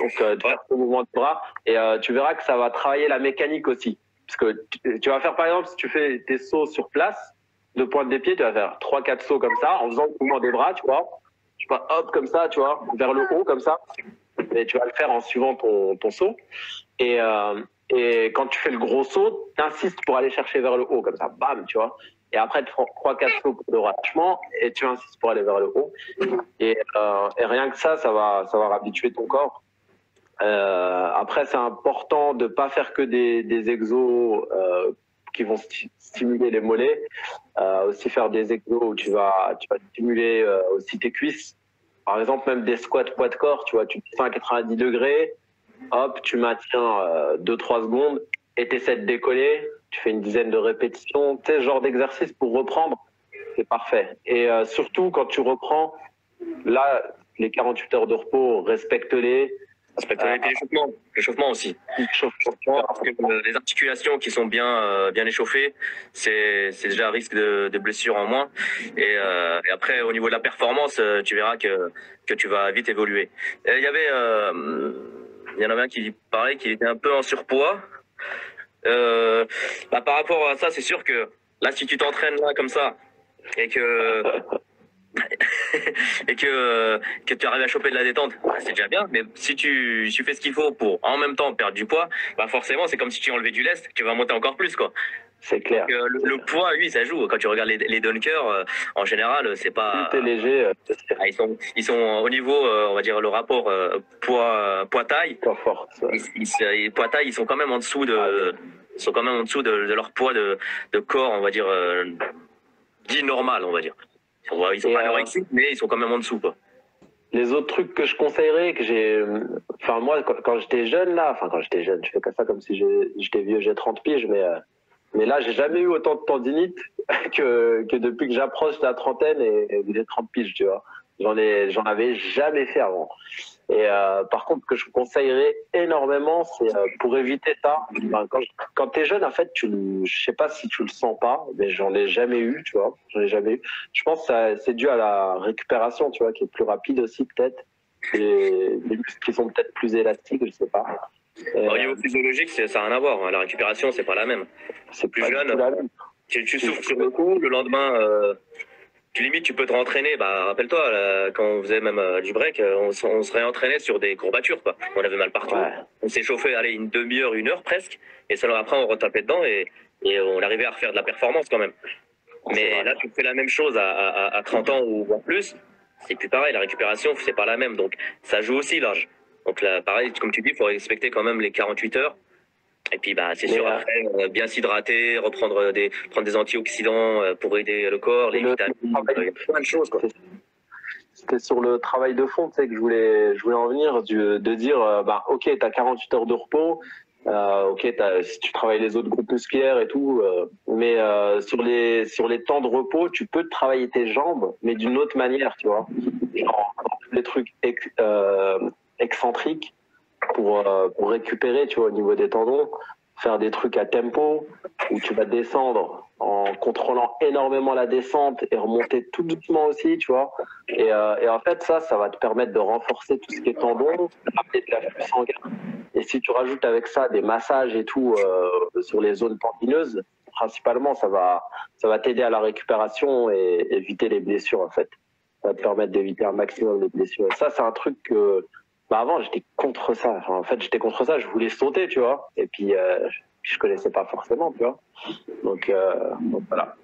Donc, de faire ce mouvement de bras. Et tu verras que ça va travailler la mécanique aussi. Parce que tu vas faire, par exemple, si tu fais tes sauts sur place, de pointe des pieds, tu vas faire 3-4 sauts comme ça, en faisant le mouvement des bras, tu vois. Tu vas hop, comme ça, tu vois, vers le haut, comme ça. Et tu vas le faire en suivant ton saut. Et quand tu fais le gros saut, tu insistes pour aller chercher vers le haut, comme ça, bam, tu vois. Et après, tu prends 3-4 sauts de relâchement et tu insistes pour aller vers le haut. Et rien que ça va habituer ton corps. Après, c'est important de pas faire que des exos qui vont stimuler les mollets, aussi faire des exos où tu vas stimuler aussi tes cuisses. Par exemple, même des squats poids de corps, tu vois, tu te fais à 90 degrés, hop, tu maintiens 2-3 secondes et t'essaies de décoller, tu fais une dizaine de répétitions, tu sais, ce genre d'exercice pour reprendre, c'est parfait. Et surtout, quand tu reprends, là, les 48 heures de repos, respecte-les. Et puis l'échauffement aussi. Parce que les articulations qui sont bien échauffées, c'est déjà un risque de blessure en moins. Et après, au niveau de la performance, tu verras que tu vas vite évoluer. Il y en avait un qui parlait qu'il était un peu en surpoids. Par rapport à ça, c'est sûr que là, si tu t'entraînes là comme ça et que que tu arrives à choper de la détente, c'est déjà bien. Mais si tu fais ce qu'il faut pour en même temps perdre du poids, forcément c'est comme si tu enlevais du lest, tu vas monter encore plus quoi. C'est clair. Donc, le poids, lui, ça joue. Quand tu regardes les dunkers, en général, c'est pas. Plus t'es léger. Ils sont au niveau, on va dire le rapport poids taille. Poids fort. Poids taille, ils sont quand même en dessous de leur poids de corps, on va dire dit normal, on va dire. Ils sont pas anorexiques, mais ils sont quand même en dessous, quoi. Les autres trucs que je conseillerais, enfin moi quand j'étais jeune là, enfin quand j'étais jeune, je fais ça comme si j'étais vieux, j'ai 30 piges, mais là j'ai jamais eu autant de tendinite que depuis que j'approche la trentaine et les 30 piges, tu vois. J'en avais jamais fait avant. Et par contre, ce que je conseillerais énormément, c'est pour éviter ça. Quand t'es jeune, en fait, je sais pas si tu le sens pas, mais j'en ai jamais eu, tu vois. J'en ai jamais eu. Je pense que c'est dû à la récupération, tu vois, qui est plus rapide aussi peut-être. Les muscles qui sont peut-être plus élastiques, je sais pas. Au niveau physiologique, ça n'a rien à voir. La récupération, c'est pas la même. C'est plus jeune. Tu souffles sur le coup, le lendemain. Tu peux te rentraîner. Rappelle-toi, quand on faisait même du break, on se réentraînait sur des courbatures, quoi. On avait mal partout. Ouais. On s'est chauffé, une demi-heure, 1 heure presque. Et seulement après, on retapait dedans et on arrivait à refaire de la performance quand même. Mais là, tu fais la même chose à 30 ans ou en plus. C'est plus pareil. La récupération, c'est pas la même. Donc, ça joue aussi l'âge. Donc là, pareil, comme tu dis, il faut respecter quand même les 48 heures. Et puis c'est sûr, après, bien s'hydrater, prendre des antioxydants pour aider le corps, les vitamines, plein de choses, quoi. C'était sur le travail de fond, tu sais, que je voulais en venir, de dire, ok, t'as 48 heures de repos, ok, si tu travailles les autres groupes musculaires et tout, mais sur les temps de repos, tu peux travailler tes jambes, mais d'une autre manière, tu vois. Genre, les trucs excentriques, pour récupérer, tu vois, au niveau des tendons, faire des trucs à tempo où tu vas descendre en contrôlant énormément la descente et remonter tout doucement aussi, tu vois. Et en fait, ça va te permettre de renforcer tout ce qui est tendons, ramener de l'afflux sanguin. Et si tu rajoutes avec ça des massages et tout sur les zones tendineuses, principalement, ça va t'aider à la récupération et éviter les blessures, en fait. Ça va te permettre d'éviter un maximum les blessures. Et ça, c'est un truc que avant, j'étais contre ça. Enfin, en fait, j'étais contre ça. Je voulais sauter, tu vois. Et puis, je connaissais pas forcément, tu vois. Donc voilà.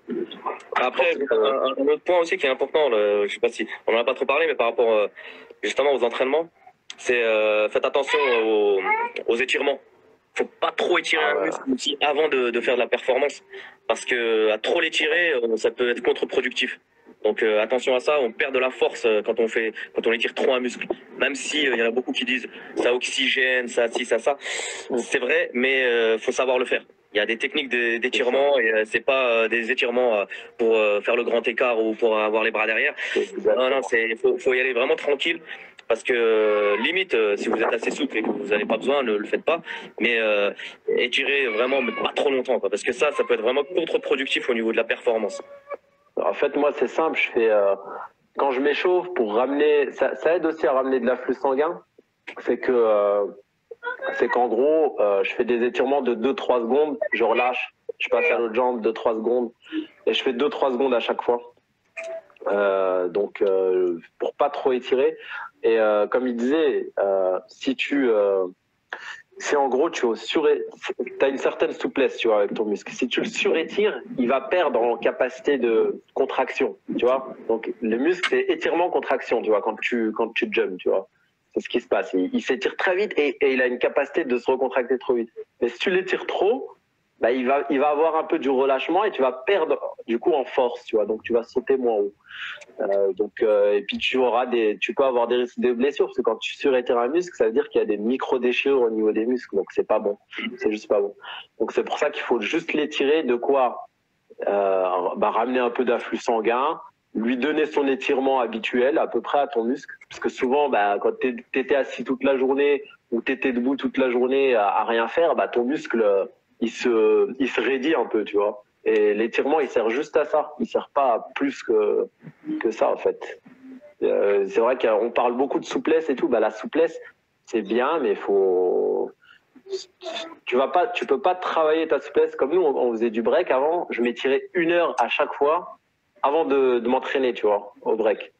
Après, un autre point aussi qui est important, je sais pas si on en a pas trop parlé, mais par rapport justement aux entraînements, c'est faites attention aux étirements. Faut pas trop étirer un muscle aussi avant de faire de la performance, parce que à trop l'étirer, ça peut être contre-productif. Donc attention à ça, on perd de la force quand on étire trop un muscle. Même si y en a beaucoup qui disent ça oxygène, ça, ça. C'est vrai, mais faut savoir le faire. Il y a des techniques d'étirement et c'est pas des étirements pour faire le grand écart ou pour avoir les bras derrière. Non, faut y aller vraiment tranquille. Parce que limite, si vous êtes assez souple et que vous n'avez pas besoin, ne le faites pas. Mais étirez vraiment, mais pas trop longtemps, quoi, parce que ça peut être vraiment contre-productif au niveau de la performance. En fait, moi, c'est simple. Je fais quand je m'échauffe pour ramener, ça aide aussi à ramener de l'afflux sanguin. C'est qu'en gros, je fais des étirements de 2-3 secondes. Je relâche, je passe à l'autre jambe 2-3 secondes et je fais 2-3 secondes à chaque fois. Donc, pour pas trop étirer. Et comme il disait, si en gros tu as une certaine souplesse, tu vois, avec ton muscle. Si tu le surétires, il va perdre en capacité de contraction, tu vois. Donc le muscle c'est étirement-contraction, tu vois, quand tu jumps, tu vois. C'est ce qui se passe. Il s'étire très vite et il a une capacité de se recontracter trop vite. Mais si tu l'étires trop, bah, il va avoir un peu du relâchement et tu vas perdre du coup en force, tu vois. Donc tu vas sauter moins haut. Et puis tu peux avoir des risques de blessures parce que quand tu surétires un muscle, ça veut dire qu'il y a des micro-déchirures au niveau des muscles. Donc c'est pas bon. C'est juste pas bon. Donc c'est pour ça qu'il faut juste l'étirer, de quoi ramener un peu d'afflux sanguin, lui donner son étirement habituel à peu près à ton muscle. Parce que souvent, quand tu étais assis toute la journée ou tu étais debout toute la journée à rien faire, ton muscle, il se raidit un peu, tu vois. Et l'étirement, il sert juste à ça. Il sert pas à plus que ça, en fait. C'est vrai qu'on parle beaucoup de souplesse et tout. La souplesse, c'est bien, mais tu peux pas travailler ta souplesse comme nous. On faisait du break avant. Je m'étirais 1 heure à chaque fois avant de m'entraîner, tu vois, au break.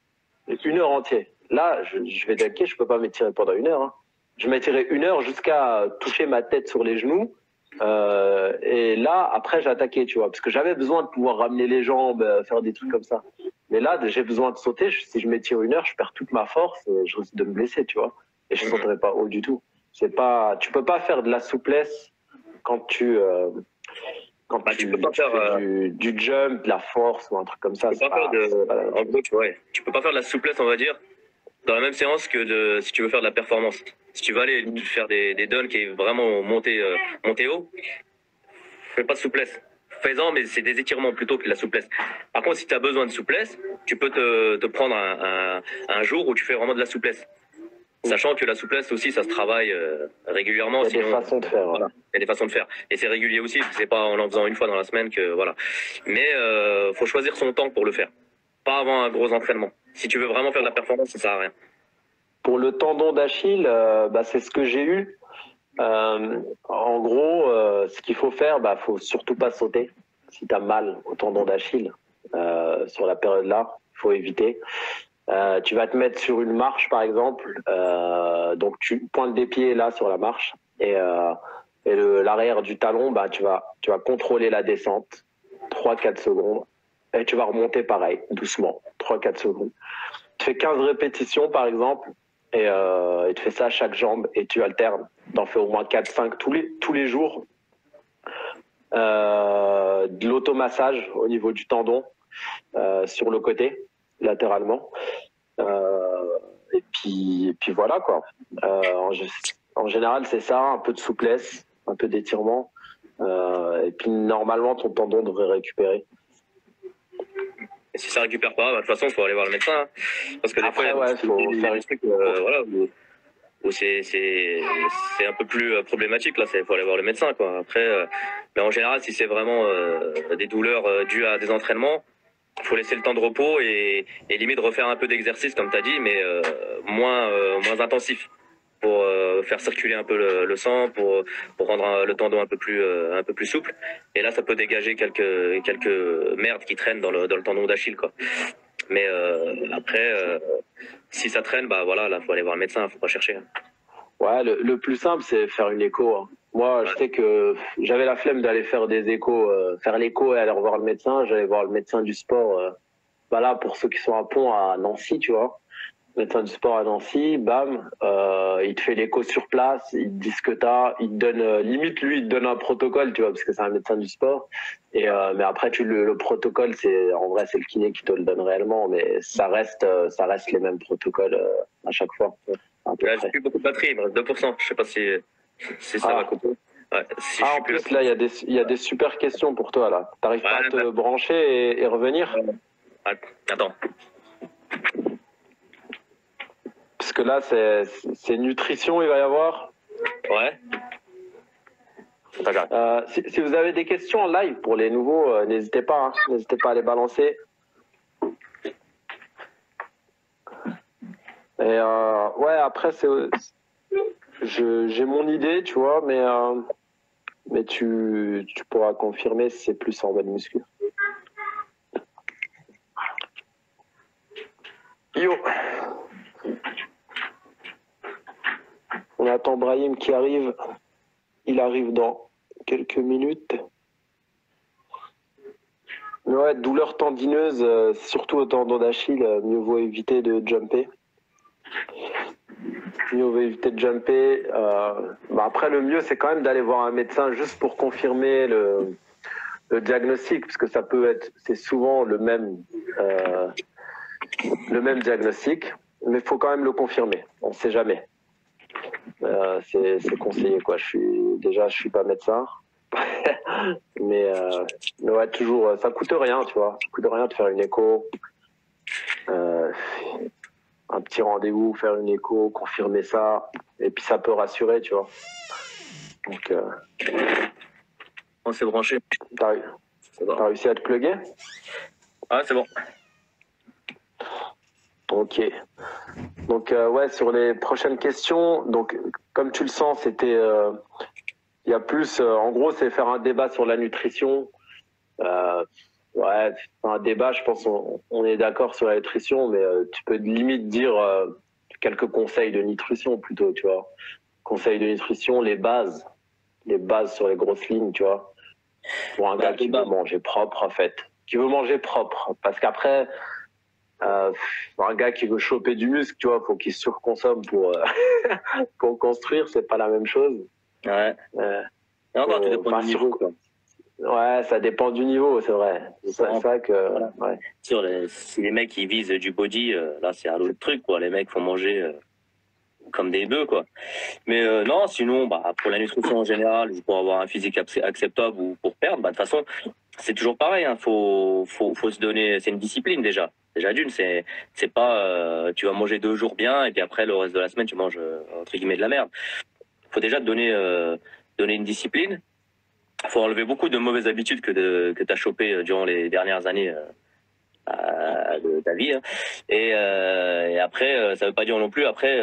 1 heure entière. Là, je vais dunker, je peux pas m'étirer pendant 1 heure. Hein. Je m'étirais 1 heure jusqu'à toucher ma tête sur les genoux. Et là, après, j'ai attaqué, tu vois, parce que j'avais besoin de pouvoir ramener les jambes, faire des trucs comme ça. Mais là, j'ai besoin de sauter. Si je m'étire 1 heure, je perds toute ma force et je risque de me blesser, tu vois. Et je sauterai pas haut du tout. Tu peux pas faire de la souplesse quand tu peux pas faire du jump, de la force ou un truc comme ça. En gros, tu peux pas faire de la souplesse, on va dire, dans la même séance que si tu veux faire de la performance. Si tu veux aller faire des dunks et vraiment monter haut, fais pas de souplesse. Fais-en, mais c'est des étirements plutôt que de la souplesse. Par contre, si tu as besoin de souplesse, tu peux te prendre un jour où tu fais vraiment de la souplesse. Sachant que la souplesse aussi, ça se travaille régulièrement. Il y a des façons de faire. Voilà, il y a des façons de faire. Et c'est régulier aussi, c'est pas en faisant une fois dans la semaine que voilà. Mais faut choisir son temps pour le faire. Pas avant un gros entraînement. Si tu veux vraiment faire de la performance, ça sert à rien. Pour le tendon d'Achille, c'est ce que j'ai eu. En gros, ce qu'il faut faire, faut surtout pas sauter. Si tu as mal au tendon d'Achille sur la période-là, il faut éviter. Tu vas te mettre sur une marche, par exemple. Donc, tu pointes des pieds là sur la marche et l'arrière du talon, tu vas contrôler la descente 3-4 secondes et tu vas remonter pareil, doucement, 3-4 secondes. Tu fais 15 répétitions, par exemple, et tu fais ça à chaque jambe et tu alternes. Tu en fais au moins 4-5 tous les jours. De l'automassage au niveau du tendon sur le côté, latéralement. Et puis voilà, quoi. En général, c'est ça, un peu de souplesse, un peu d'étirement. Et puis normalement, ton tendon devrait récupérer. Et si ça récupère pas, de toute façon, il faut aller voir le médecin. Hein. Parce que des fois, il faut faire des trucs où c'est un peu plus problématique. Là, il faut aller voir le médecin, quoi. Après, mais en général, si c'est vraiment des douleurs dues à des entraînements, il faut laisser le temps de repos et limite refaire un peu d'exercice, comme tu as dit, mais moins intensif, pour faire circuler un peu le sang, pour rendre le tendon un peu plus souple. Et là, ça peut dégager quelques merdes qui traînent dans le tendon d'Achille, quoi. Mais après, si ça traîne, voilà, là, faut aller voir le médecin, faut pas chercher. Ouais, le plus simple, c'est faire une écho. Hein. Moi, je sais que j'avais la flemme d'aller faire des échos, faire l'écho et aller revoir le médecin. J'allais voir le médecin du sport. Là, pour ceux qui sont à Pont, à Nancy, tu vois. Médecin du sport à Nancy, bam, il te fait l'écho sur place, il te dit ce que t'as, il te donne, limite lui, il te donne un protocole, tu vois, parce que c'est un médecin du sport. Et mais après, le protocole, en vrai, c'est le kiné qui te le donne réellement, mais ça reste les mêmes protocoles à chaque fois. Là, j'ai plus beaucoup de batterie, il me reste 2%. Je sais pas si ça va couper. Ouais, si en plus, là, il y a des super questions pour toi, là. T'arrives pas à te brancher et revenir? Attends. Parce que là, c'est nutrition, il va y avoir. Ouais. Si vous avez des questions en live pour les nouveaux, n'hésitez pas. Hein, n'hésitez pas à les balancer. Et après, j'ai mon idée, tu vois, mais tu pourras confirmer si c'est plus en mode muscu. Yo. On attend Brahim qui arrive. Il arrive dans quelques minutes. Mais ouais, douleur tendineuse, surtout au tendon d'Achille, mieux vaut éviter de jumper. mieux vaut éviter de jumper. Après, le mieux, c'est quand même d'aller voir un médecin juste pour confirmer le diagnostic, parce que ça peut être, c'est souvent le même diagnostic, mais il faut quand même le confirmer. On ne sait jamais. C'est conseillé, quoi. Je suis pas médecin. mais ouais, toujours, ça coûte rien, tu vois. Ça coûte rien de faire une écho. Un petit rendez-vous, faire une écho, confirmer ça, et puis ça peut rassurer, tu vois. Donc, On s'est branché. T'as réussi à te plugger? Ah, c'est bon. Ok. Donc, ouais, sur les prochaines questions, donc, comme tu le sens, c'était. Il y a plus. En gros, c'est faire un débat sur la nutrition. Ouais, un débat, je pense, on est d'accord sur la nutrition, mais tu peux limite dire quelques conseils de nutrition plutôt, tu vois. Conseils de nutrition, les bases sur les grosses lignes, tu vois. Pour un gars qui veut manger propre, en fait. Qui veut manger propre. Parce qu'après, un gars qui veut choper du muscle, tu vois, faut qu'il surconsomme pour construire, c'est pas la même chose. Ouais. Et encore, tout dépend du niveau, quoi. Ouais, ça dépend du niveau, c'est vrai. C'est vrai que. Voilà. Ouais. Si les mecs ils visent du body, là c'est un autre truc, quoi. Les mecs font manger comme des bœufs, quoi. Mais non, sinon, pour la nutrition en général, pour avoir un physique acceptable ou pour perdre, de toute façon, c'est toujours pareil. Hein. Faut se donner. C'est une discipline déjà. Déjà d'une, c'est pas tu vas manger 2 jours bien et puis après le reste de la semaine tu manges entre guillemets de la merde. Faut déjà te donner une discipline. Faut enlever beaucoup de mauvaises habitudes que tu as chopées durant les dernières années de ta vie. Hein. Et après, ça veut pas dire non plus, après,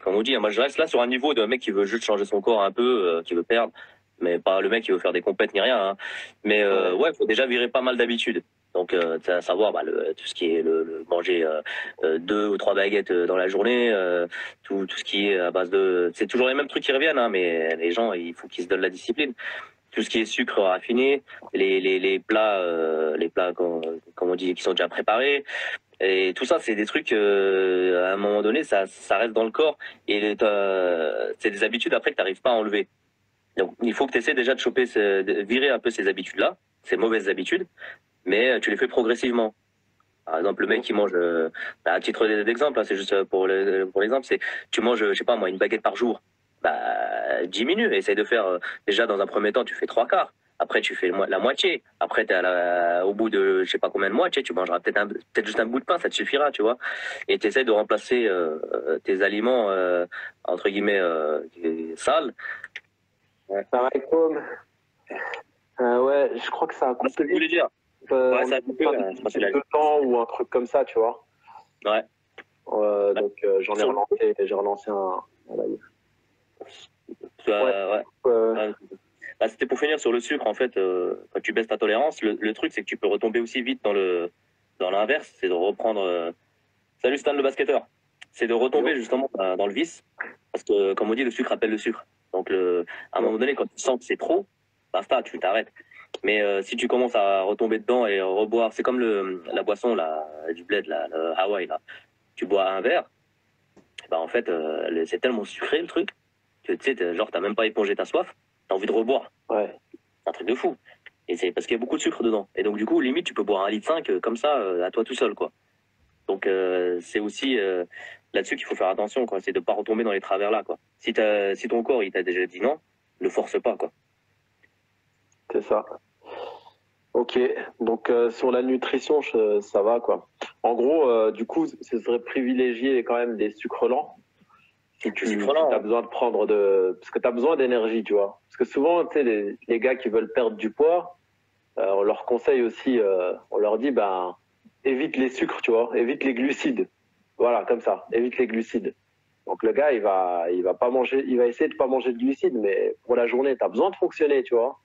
comme on dit, moi je reste là sur un niveau d'un mec qui veut juste changer son corps un peu, qui veut perdre, mais pas le mec qui veut faire des compètes ni rien. Hein. Mais ouais, faut déjà virer pas mal d'habitudes. Donc, à savoir tout ce qui est le manger 2 ou 3 baguettes dans la journée, tout ce qui est à base de... C'est toujours les mêmes trucs qui reviennent, hein, mais les gens, il faut qu'ils se donnent la discipline. Tout ce qui est sucre raffiné, les plats, comme on dit, qui sont déjà préparés. Et tout ça, c'est des trucs, à un moment donné, ça reste dans le corps. Et c'est des habitudes après que tu n'arrives pas à enlever. Donc, il faut que tu essaies déjà de virer un peu ces habitudes-là, ces mauvaises habitudes, mais tu les fais progressivement. Par exemple, le mec qui mange, à titre d'exemple, hein, c'est juste pour l'exemple, c'est tu manges, je sais pas moi, une baguette par jour. Diminue, essaye de faire, déjà dans un premier temps, tu fais 3/4. Après, tu fais la moitié. Après, au bout de je sais pas combien de mois, tu mangeras peut-être juste un bout de pain, ça te suffira, tu vois. Et tu essaies de remplacer tes aliments, entre guillemets, sales. Ouais. Ça va, ouais, je crois que ça a coupé. C'est ce que je voulais dire. Ouais, ça a coupé. De temps ou un truc comme ça, tu vois. Ouais. Donc, j'ai relancé un live. Ouais. C'était pour finir sur le sucre, en fait, quand tu baisses ta tolérance, le truc, c'est que tu peux retomber aussi vite dans l'inverse, c'est de reprendre... Salut Stan, le basketteur. C'est de retomber justement dans le vice, parce que, comme on dit, le sucre appelle le sucre. Donc, à un moment donné, quand tu sens que c'est trop, basta, tu t'arrêtes. Mais si tu commences à retomber dedans et reboire, c'est comme la boisson là, du bled, là, le Hawaii, là. Tu bois un verre, en fait, c'est tellement sucré le truc, que tu sais, genre, t'as même pas épongé ta soif, t'as envie de reboire. Ouais. C'est un truc de fou. Et c'est parce qu'il y a beaucoup de sucre dedans. Et donc, du coup, limite, tu peux boire 1,5 litre comme ça, à toi tout seul, quoi. Donc, c'est aussi là-dessus qu'il faut faire attention, quoi. C'est de pas retomber dans les travers là, quoi. Si ton corps, il t'a déjà dit non, le force pas, quoi. C'est ça. Ok, donc sur la nutrition, ça va, quoi. En gros, du coup, ce serait privilégier quand même des sucres lents. Si tu as besoin de prendre parce que tu as besoin d'énergie, tu vois. Parce que souvent, tu sais, les gars qui veulent perdre du poids, on leur conseille aussi, on leur dit, évite les sucres, tu vois, évite les glucides. Voilà, comme ça, évite les glucides. Donc le gars, il va pas manger, il va essayer de pas manger de glucides, mais pour la journée, tu as besoin de fonctionner, tu vois.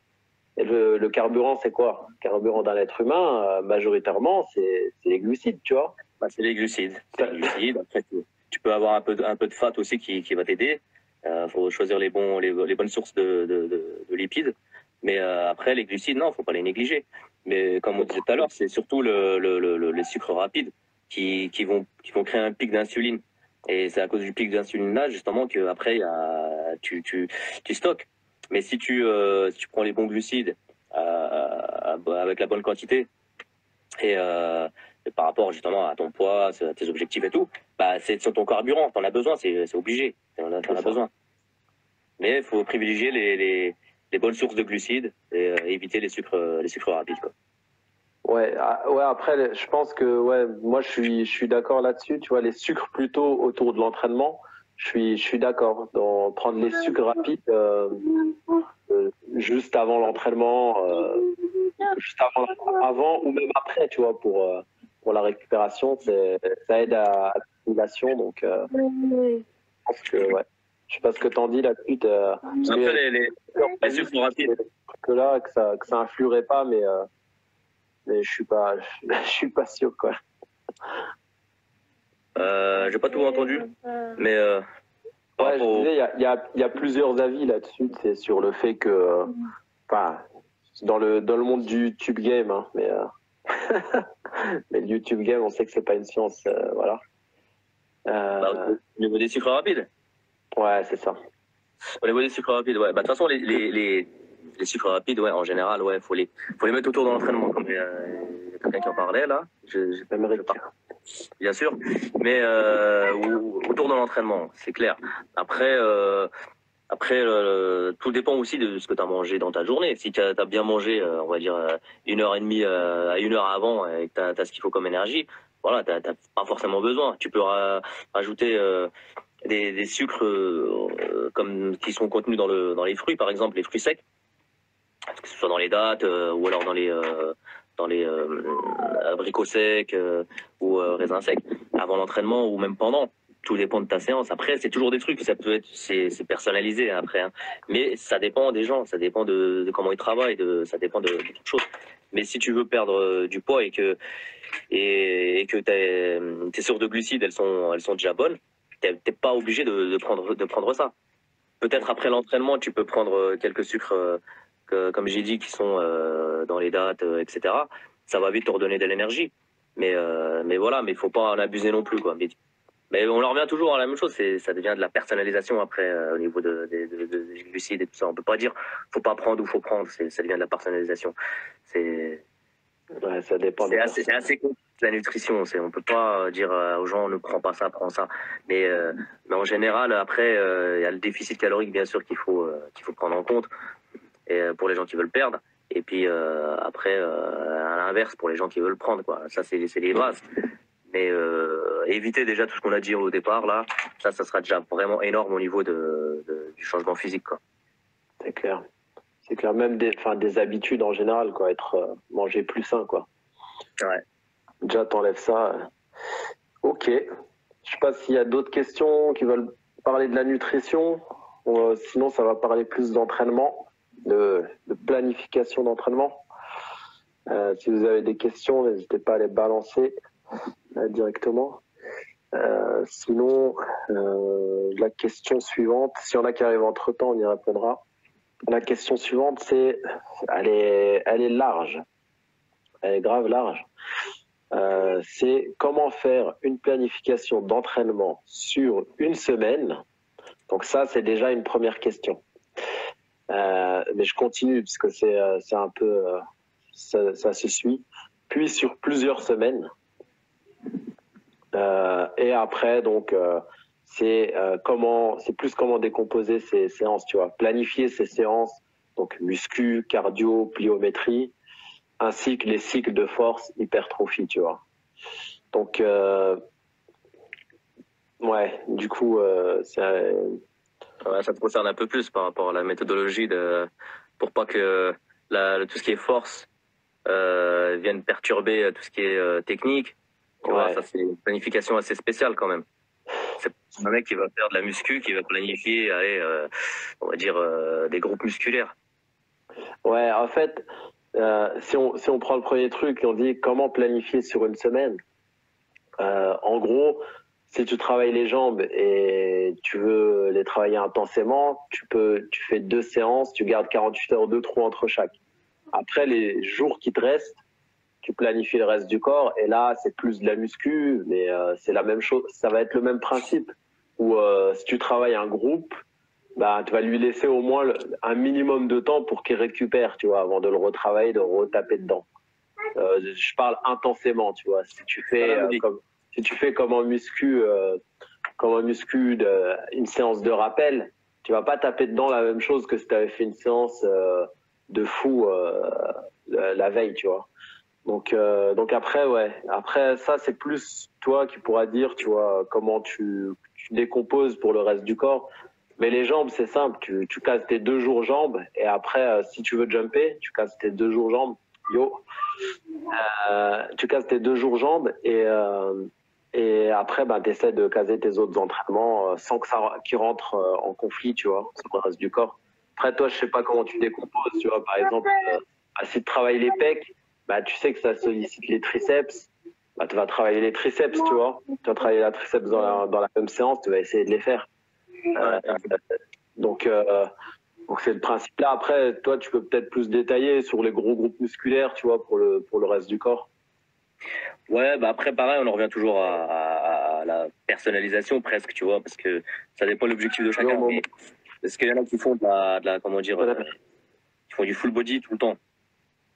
Et le carburant, c'est quoi? Le carburant d'un être humain, majoritairement, c'est les glucides, tu vois. C'est les glucides. Après, tu peux avoir un peu de fat aussi qui va t'aider. Faut choisir les bonnes sources de lipides. Mais après, les glucides, non, faut pas les négliger. Mais comme on disait tout à l'heure, c'est surtout les sucres rapides qui vont créer un pic d'insuline. Et c'est à cause du pic d'insuline là, justement, que après tu stockes. Mais si tu prends les bons glucides avec la bonne quantité et par rapport justement à ton poids, à tes objectifs et tout, bah c'est sur ton carburant, t'en as besoin, c'est obligé, t'en as besoin. Mais il faut privilégier les bonnes sources de glucides et éviter les sucres rapides, quoi. Ouais, ouais, après, je pense que ouais, moi je suis d'accord là-dessus. Tu vois, les sucres plutôt autour de l'entraînement, je suis d'accord. Dans prendre les sucres rapides juste avant l'entraînement, juste avant ou même après, tu vois, pour la récupération, ça aide à l'assimilation. Donc, je pense que ouais. Je sais pas ce que t'en dis là-dessus. Après les sucres rapides. Que là, que ça influerait pas, mais je suis pas sûr, quoi. J'ai pas tout entendu, mais ouais, je disais, il y a plusieurs avis là-dessus, c'est sur le fait que, enfin, dans le monde du YouTube game, hein, mais le YouTube game, on sait que c'est pas une science, voilà. Au niveau des sucres rapides. Ouais, c'est ça. Au niveau des sucres rapides, ouais. Bah, de toute façon, les sucres rapides, ouais, en général, ouais, faut les mettre autour de l'entraînement, comme il y a quelqu'un qui en parlait là. Je bien sûr, mais autour de l'entraînement, c'est clair. Après, tout dépend aussi de ce que tu as mangé dans ta journée. Si tu as bien mangé, on va dire 1 heure et demie à 1 heure avant, et que tu as ce qu'il faut comme énergie, voilà, t'as pas forcément besoin. Tu peux rajouter des sucres comme qui sont contenus dans les fruits, par exemple les fruits secs, que ce soit dans les dattes ou alors dans les abricots secs ou raisins secs, avant l'entraînement ou même pendant. Tout dépend de ta séance. Après, c'est toujours des trucs, ça peut être, c'est personnalisé après, hein. Mais ça dépend des gens, ça dépend de comment ils travaillent, ça dépend de toute chose. Mais si tu veux perdre du poids et que tes sources de glucides, elles sont déjà bonnes, t'es pas obligé de prendre ça. Peut-être après l'entraînement, tu peux prendre quelques sucres, comme j'ai dit, qui sont dans les dattes, etc. Ça va vite te redonner de l'énergie. Mais voilà, mais il faut pas en abuser non plus, quoi. Mais on en revient toujours à la même chose, ça devient de la personnalisation après au niveau des glucides et tout ça. On peut pas dire faut pas prendre ou faut prendre, ça devient de la personnalisation. Ouais, ça dépend. C'est assez compliqué la nutrition. On peut pas dire aux gens ne prends pas ça, prends ça. Mais en général, après, il y a le déficit calorique bien sûr qu'il faut prendre en compte et pour les gens qui veulent perdre. Et puis après, à l'inverse, pour les gens qui veulent prendre, quoi. Ça, c'est les bases. Mais éviter déjà tout ce qu'on a dit au départ, là, ça sera déjà vraiment énorme au niveau du changement physique, quoi. C'est clair. C'est clair. Même des habitudes en général, quoi. Manger plus sain, quoi. Ouais. Déjà, t'enlèves ça. Ok. Je sais pas s'il y a d'autres questions qui veulent parler de la nutrition. Sinon, ça va parler plus d'entraînement, de planification d'entraînement. Si vous avez des questions, n'hésitez pas à les balancer directement. Sinon, la question suivante, s'il y en a qui arrivent entre-temps, on y répondra. La question suivante, elle est large. Elle est grave large. C'est comment faire une planification d'entraînement sur une semaine. Donc ça, c'est déjà une première question. Mais je continue parce que c'est un peu ça se suit. Puis sur plusieurs semaines. Et après, donc, c'est plus comment décomposer ces séances, tu vois. Planifier ces séances, donc muscu, cardio, pliométrie, ainsi que les cycles de force, hypertrophie, tu vois. Donc, ouais, du coup, ça te concerne un peu plus par rapport à la méthodologie pour pas que tout ce qui est force vienne perturber tout ce qui est technique. Tu vois, ça c'est une planification assez spéciale quand même. C'est un mec qui va faire de la muscu, qui va planifier, on va dire, des groupes musculaires. Ouais, en fait, si on prend le premier truc et on dit comment planifier sur une semaine, en gros, si tu travailles les jambes et tu veux les travailler intensément, tu fais 2 séances, tu gardes 48 heures de trou entre chaque. Après, les jours qui te restent, tu planifies le reste du corps. Et là, c'est plus de la muscu, mais c'est la même chose. Ça va être le même principe. Où si tu travailles un groupe, bah, tu vas lui laisser au moins un minimum de temps pour qu'il récupère, tu vois, avant de le retravailler, de retaper dedans. Je parle intensément, tu vois. Si tu fais comme en muscu, une séance de rappel, tu vas pas taper dedans la même chose que si tu avais fait une séance de fou la veille, tu vois. Donc après, ouais. Après, ça, c'est plus toi qui pourras dire, tu vois, comment tu décomposes pour le reste du corps. Mais les jambes, c'est simple. Tu casses tes 2 jours jambes et après, si tu veux jumper, tu casses tes 2 jours jambes. Tu casses tes 2 jours jambes et après, tu essaies de caser tes autres entraînements sans que ça qui rentre en conflit, tu vois, sur le reste du corps. Après, toi, je sais pas comment tu décomposes, tu vois. Par exemple, si tu travailles les pecs, tu sais que ça sollicite les triceps. Tu vas travailler les triceps, tu vois. Tu vas travailler la triceps dans la même séance, tu vas essayer de les faire. Donc c'est le principe là. Après, toi, tu peux peut-être plus détailler sur les gros groupes musculaires, tu vois, pour le reste du corps. Ouais, après, pareil, on en revient toujours à la personnalisation presque, tu vois, parce que ça dépend de l'objectif de chacun. Mais parce qu'il y en a qui font de la comment dire, qui font du full body tout le temps.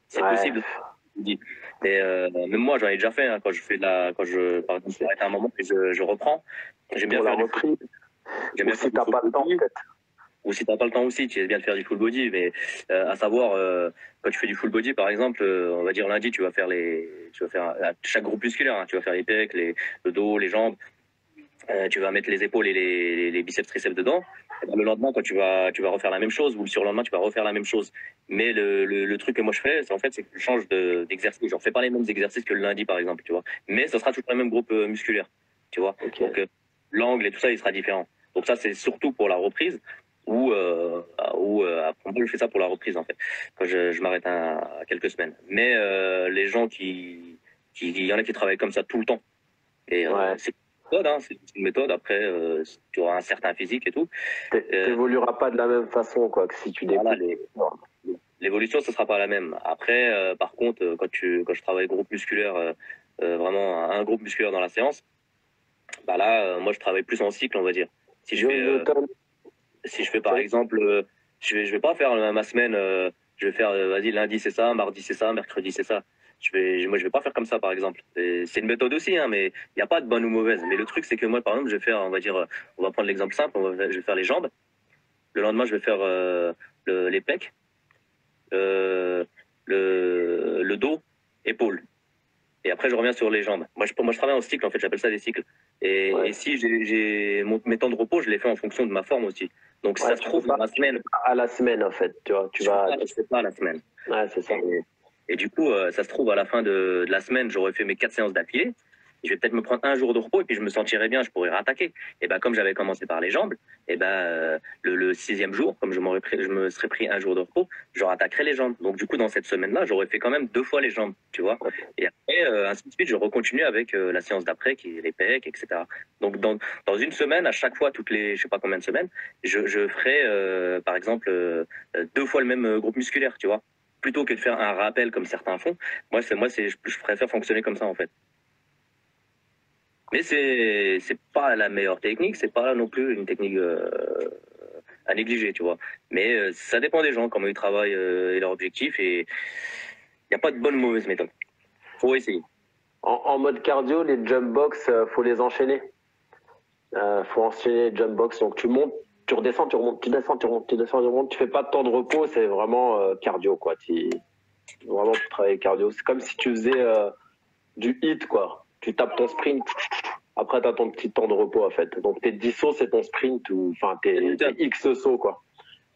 C'est possible. Mais même moi, j'en ai déjà fait, hein, quand je fais par exemple, je m'arrête à un moment et je reprends. J'aime bien faire la reprise. Ou si t'as pas le temps, peut-être. Ou si t'as pas le temps aussi, tu es bien de faire du full body, mais à savoir, quand tu fais du full body, par exemple, on va dire lundi, tu vas faire chaque groupe musculaire, hein, tu vas faire les pecs, le dos, les jambes, tu vas mettre les épaules et les biceps, triceps dedans. Et le lendemain, quand tu vas refaire la même chose, ou le surlendemain, tu vas refaire la même chose. Mais le truc que moi je fais, c'est que je change d'exercice. J'en fais pas les mêmes exercices que le lundi, par exemple, tu vois. Mais ça sera toujours le même groupe musculaire, tu vois. Okay. Donc l'angle et tout ça, il sera différent. Donc ça, c'est surtout pour la reprise. Ou après, je fais ça pour la reprise en fait, quand je m'arrête à quelques semaines. Mais les gens il y en a qui travaillent comme ça tout le temps. Et c'est une méthode, hein, c'est une méthode. Après, tu auras un certain physique et tout. T'évolueras pas de la même façon quoi que si tu découpes. Voilà, l'évolution, ce sera pas la même. Après, par contre, quand je travaille groupe musculaire, vraiment un groupe musculaire dans la séance, là, moi je travaille plus en cycle, on va dire. Si je fais par exemple, je vais pas faire ma semaine, je vais faire vas-y lundi c'est ça, mardi c'est ça, mercredi c'est ça. Moi je vais pas faire comme ça par exemple. C'est une méthode aussi, hein, mais il n'y a pas de bonne ou mauvaise. Mais le truc c'est que moi par exemple je vais faire, on va dire, on va prendre l'exemple simple, je vais faire les jambes. Le lendemain je vais faire les pecs, le dos, épaules. Et après je reviens sur les jambes. Moi je travaille en cycle en fait, j'appelle ça des cycles. Et si j'ai mes temps de repos, je les fais en fonction de ma forme aussi. Donc ça se trouve dans la semaine. À la semaine en fait, tu vois. Je fais pas à la semaine. Ouais, c'est ça. Et du coup, ça se trouve à la fin de la semaine, j'aurais fait mes 4 séances d'affilée. Je vais peut-être me prendre un jour de repos et puis je me sentirai bien, je pourrais rattaquer. Et comme j'avais commencé par les jambes, le 6e jour, comme je me serais pris un jour de repos, je rattaquerai les jambes. Donc du coup, dans cette semaine-là, j'aurais fait quand même 2 fois les jambes, tu vois. Et après, ainsi de suite, je recontinue avec la séance d'après, qui est les pecs, etc. Donc dans une semaine, à chaque fois, toutes les, je sais pas combien de semaines, je ferai, par exemple, 2 fois le même groupe musculaire, tu vois. Plutôt que de faire un rappel comme certains font, je préfère fonctionner comme ça en fait. Mais c'est pas la meilleure technique, c'est pas non plus une technique à négliger, tu vois. Mais ça dépend des gens, comment ils travaillent et leur objectif, et il n'y a pas de bonne ou mauvaise méthode. Faut essayer. En mode cardio, les jump box, faut les enchaîner. Faut enchaîner les jump box, donc tu montes, tu redescends, tu remontes, tu descends, tu remontes, tu descends, tu remontes. Tu fais pas de temps de repos, c'est vraiment cardio, quoi. Vraiment pour travailler cardio. C'est comme si tu faisais du hit, quoi. Tu tapes ton sprint, après tu as ton petit temps de repos, en fait. Donc tes 10 sauts, c'est ton sprint, enfin tes X sauts, quoi.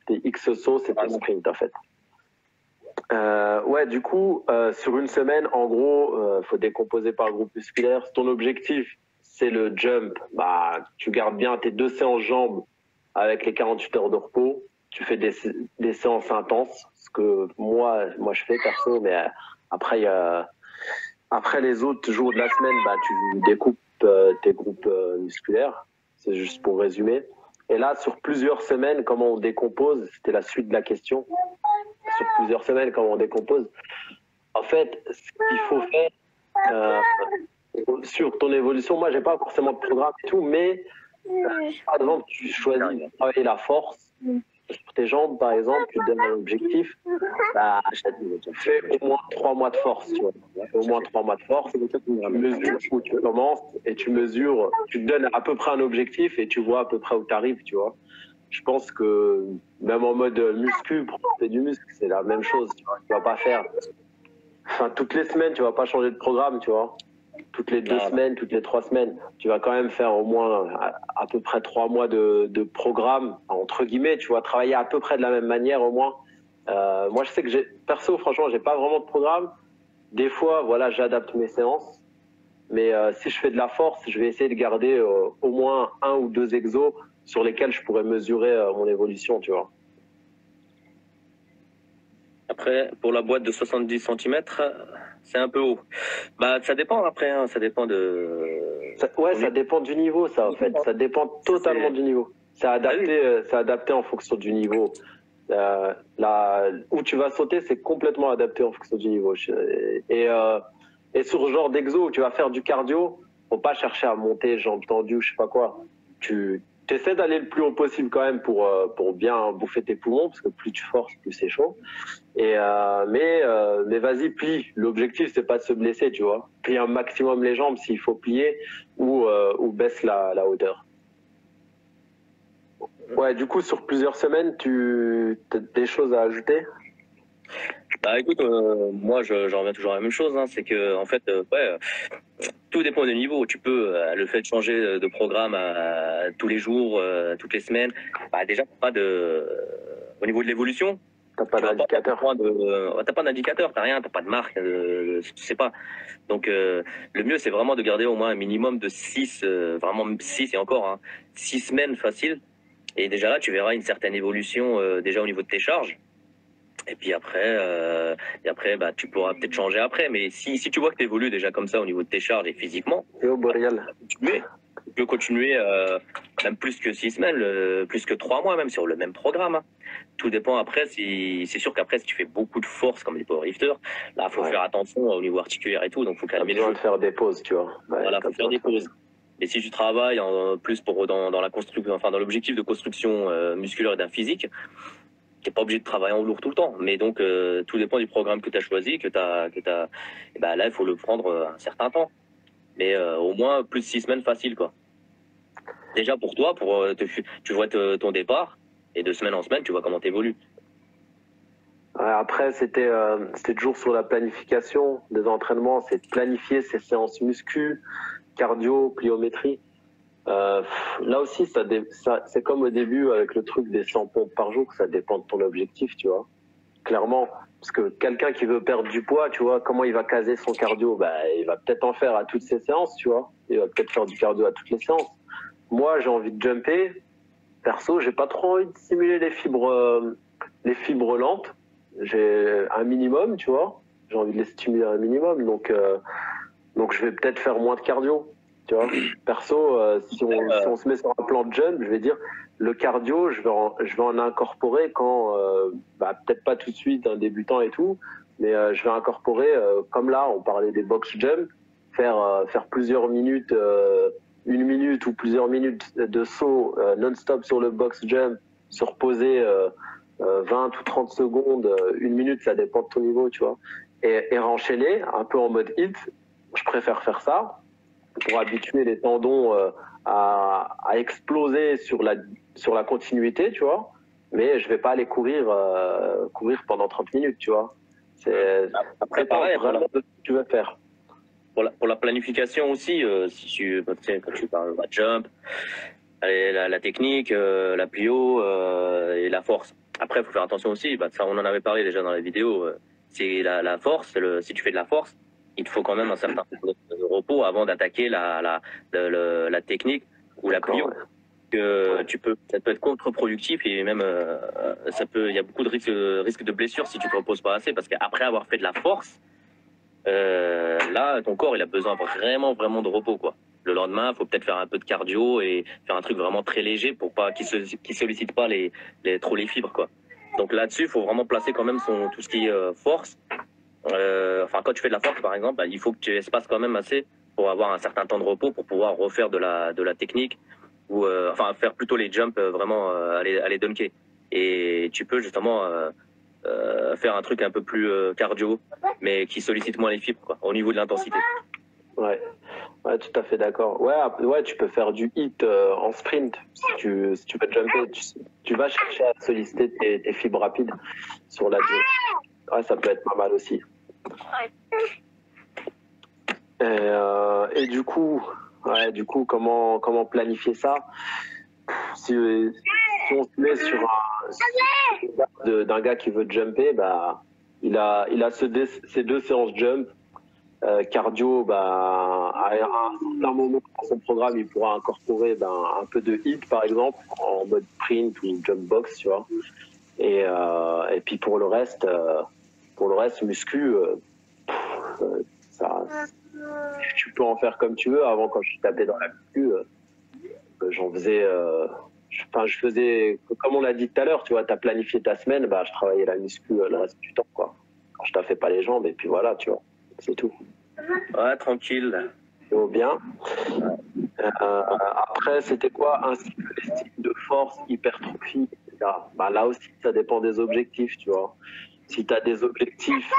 Tes X sauts, c'est ton sprint, en fait. Ouais, du coup, sur une semaine, en gros, faut décomposer par groupe musculaire. Ton objectif, c'est le jump. Tu gardes bien tes 2 séances jambes avec les 48 heures de repos. Tu fais des séances intenses, ce que moi je fais perso, mais après les autres jours de la semaine, tu découpes tes groupes musculaires. C'est juste pour résumer. Et là, sur plusieurs semaines, comment on décompose, c'était la suite de la question. Sur plusieurs semaines, comment on décompose. En fait, ce qu'il faut faire euh, sur ton évolution, moi, j'ai pas forcément de programme et tout, mais par exemple, tu choisis de travailler la force. Sur tes jambes, par exemple, tu te donnes un objectif, bah, tu fais au moins 3 mois de force, tu vois. Tu fais au moins 3 mois de force, tu mesures où tu commences et tu mesures, tu te donnes à peu près un objectif et tu vois à peu près où tu arrives, tu vois. Je pense que même en mode muscu, pour monter du muscle, c'est la même chose, tu vois. Tu vas pas faire, enfin, toutes les semaines, tu vas pas changer de programme, tu vois. Toutes les 2 semaines, toutes les 3 semaines, tu vas quand même faire au moins à peu près 3 mois de programme, entre guillemets, tu vois, travailler à peu près de la même manière au moins. Moi, je sais que perso, franchement, j'ai pas vraiment de programme. Des fois, voilà, j'adapte mes séances, mais si je fais de la force, je vais essayer de garder au moins 1 ou 2 exos sur lesquels je pourrais mesurer mon évolution, tu vois. Après, pour la boîte de 70 cm, c'est un peu haut. Bah, ça dépend après, hein, ça dépend de. Ça dépend du niveau, ça, en fait. Ça dépend totalement du niveau. C'est adapté en fonction du niveau. Où tu vas sauter, c'est complètement adapté en fonction du niveau. Et sur ce genre d'exo où tu vas faire du cardio, faut pas chercher à monter jambes tendues ou je sais pas quoi. Tu essaies d'aller le plus haut possible quand même pour bien bouffer tes poumons, parce que plus tu forces, plus c'est chaud. Mais vas-y, plie. L'objectif, c'est pas de se blesser, tu vois. Plie un maximum les jambes s'il faut plier ou baisse la hauteur. Ouais, du coup, sur plusieurs semaines, tu as des choses à ajouter? Bah écoute, moi j'en reviens toujours à la même chose, hein, c'est que en fait, tout dépend du niveau. Tu peux le fait de changer de programme tous les jours, toutes les semaines. Bah déjà pas de, au niveau de l'évolution. T'as pas d'indicateur. T'as pas d'indicateur, t'as rien, t'as pas de marque, tu sais pas. Donc le mieux c'est vraiment de garder au moins un minimum de 6, vraiment 6 et encore, hein, 6 semaines facile. Et déjà là, tu verras une certaine évolution déjà au niveau de tes charges. Et après, bah, tu pourras peut-être changer après. Mais si tu vois que tu évolues déjà comme ça au niveau de tes charges et physiquement, tu peux continuer même plus que 6 semaines, plus que 3 mois même sur le même programme, hein. Tout dépend après. C'est sûr qu'après, si tu fais beaucoup de force comme les powerlifters, là, il faut faire attention au niveau articulaire et tout. Donc, il faut calmer le jeu. De faire des pauses, tu vois. Ouais, voilà, faut faire des pauses. Et si tu travailles plus dans la construction, enfin dans l'objectif de construction musculaire et d'un physique, tu n'es pas obligé de travailler en lourd tout le temps. Mais donc, tout dépend du programme que tu as choisi, et ben là, il faut le prendre un certain temps. Mais au moins, plus de 6 semaines facile, quoi. Déjà pour toi, tu vois ton départ, et de semaine en semaine, tu vois comment tu évolues. Après, c'était toujours sur la planification des entraînements, c'est de planifier ces séances muscu, cardio, pliométrie. Là aussi, c'est comme au début avec le truc des 100 pompes par jour, ça dépend de ton objectif, tu vois. Clairement, parce que quelqu'un qui veut perdre du poids, tu vois, comment il va caser son cardio? Bah, il va peut-être en faire à toutes ses séances, tu vois. Il va peut-être faire du cardio à toutes les séances. Moi, j'ai envie de jumper. Perso, j'ai pas trop envie de stimuler les fibres lentes. J'ai un minimum, tu vois. J'ai envie de les stimuler un minimum, donc je vais peut-être faire moins de cardio. Tu vois, perso, si on se met sur un plan de jump, je vais dire le cardio, je vais en incorporer quand, peut-être pas tout de suite, un débutant et tout, mais je vais incorporer, comme là, on parlait des box jump, faire plusieurs minutes, 1 minute ou plusieurs minutes de saut non-stop sur le box jump, se reposer 20 ou 30 secondes, 1 minute, ça dépend de ton niveau, tu vois, et renchaîner un peu en mode hit. Je préfère faire ça pour habituer les tendons à exploser sur la continuité, tu vois. Mais je vais pas aller courir pendant 30 minutes, tu vois. Après, pareil, vraiment de ce que tu veux faire. Pour la planification aussi, quand tu parles de jump, la technique, la plio et la force. Après, il faut faire attention aussi, ça on en avait parlé déjà dans la vidéo, c'est la force, si tu fais de la force, il te faut quand même un certain temps de repos avant d'attaquer la technique ou la plio. Ça peut être contre-productif et même il y a beaucoup de risques de blessures si tu te reposes pas assez, parce qu'après avoir fait de la force, là ton corps il a besoin vraiment de repos, quoi. Le lendemain, il faut peut-être faire un peu de cardio et faire un truc vraiment très léger pour pas qu'il sollicite pas trop les fibres, quoi. Donc là-dessus, il faut vraiment placer quand même tout ce qui est force enfin, quand tu fais de la force, par exemple, bah, il faut que tu espaces quand même assez pour avoir un certain temps de repos pour pouvoir refaire de la technique ou enfin faire plutôt les jumps vraiment aller dunker. Et tu peux justement faire un truc un peu plus cardio, mais qui sollicite moins les fibres quoi, au niveau de l'intensité. Ouais. Ouais, tout à fait d'accord. Ouais, ouais, tu peux faire du hit en sprint. Si tu veux jumper, tu vas chercher à solliciter tes fibres rapides sur la durée. Ouais, ça peut être pas mal aussi. Et du coup, comment planifier ça? Si on se met sur d'un gars qui veut jumper, bah, il a ces 2 séances jump. Cardio, bah, à un certain moment dans son programme, il pourra incorporer un peu de hit, par exemple, en mode sprint ou jump box, tu vois. Et puis pour le reste, muscu, ça, tu peux en faire comme tu veux. Avant, quand je tapais dans la muscu, j'en faisais. Je faisais, comme on l'a dit tout à l'heure, tu vois, tu as planifié ta semaine, bah, je travaillais la muscu le reste du temps, quoi. Quand je taffais pas les jambes, et puis voilà, tu vois, c'est tout. Ouais, tranquille. Bien. Après, c'était quoi un cycle d'estime de force, hypertrophie, etc. Bah, là aussi, ça dépend des objectifs, tu vois. Si tu as des objectifs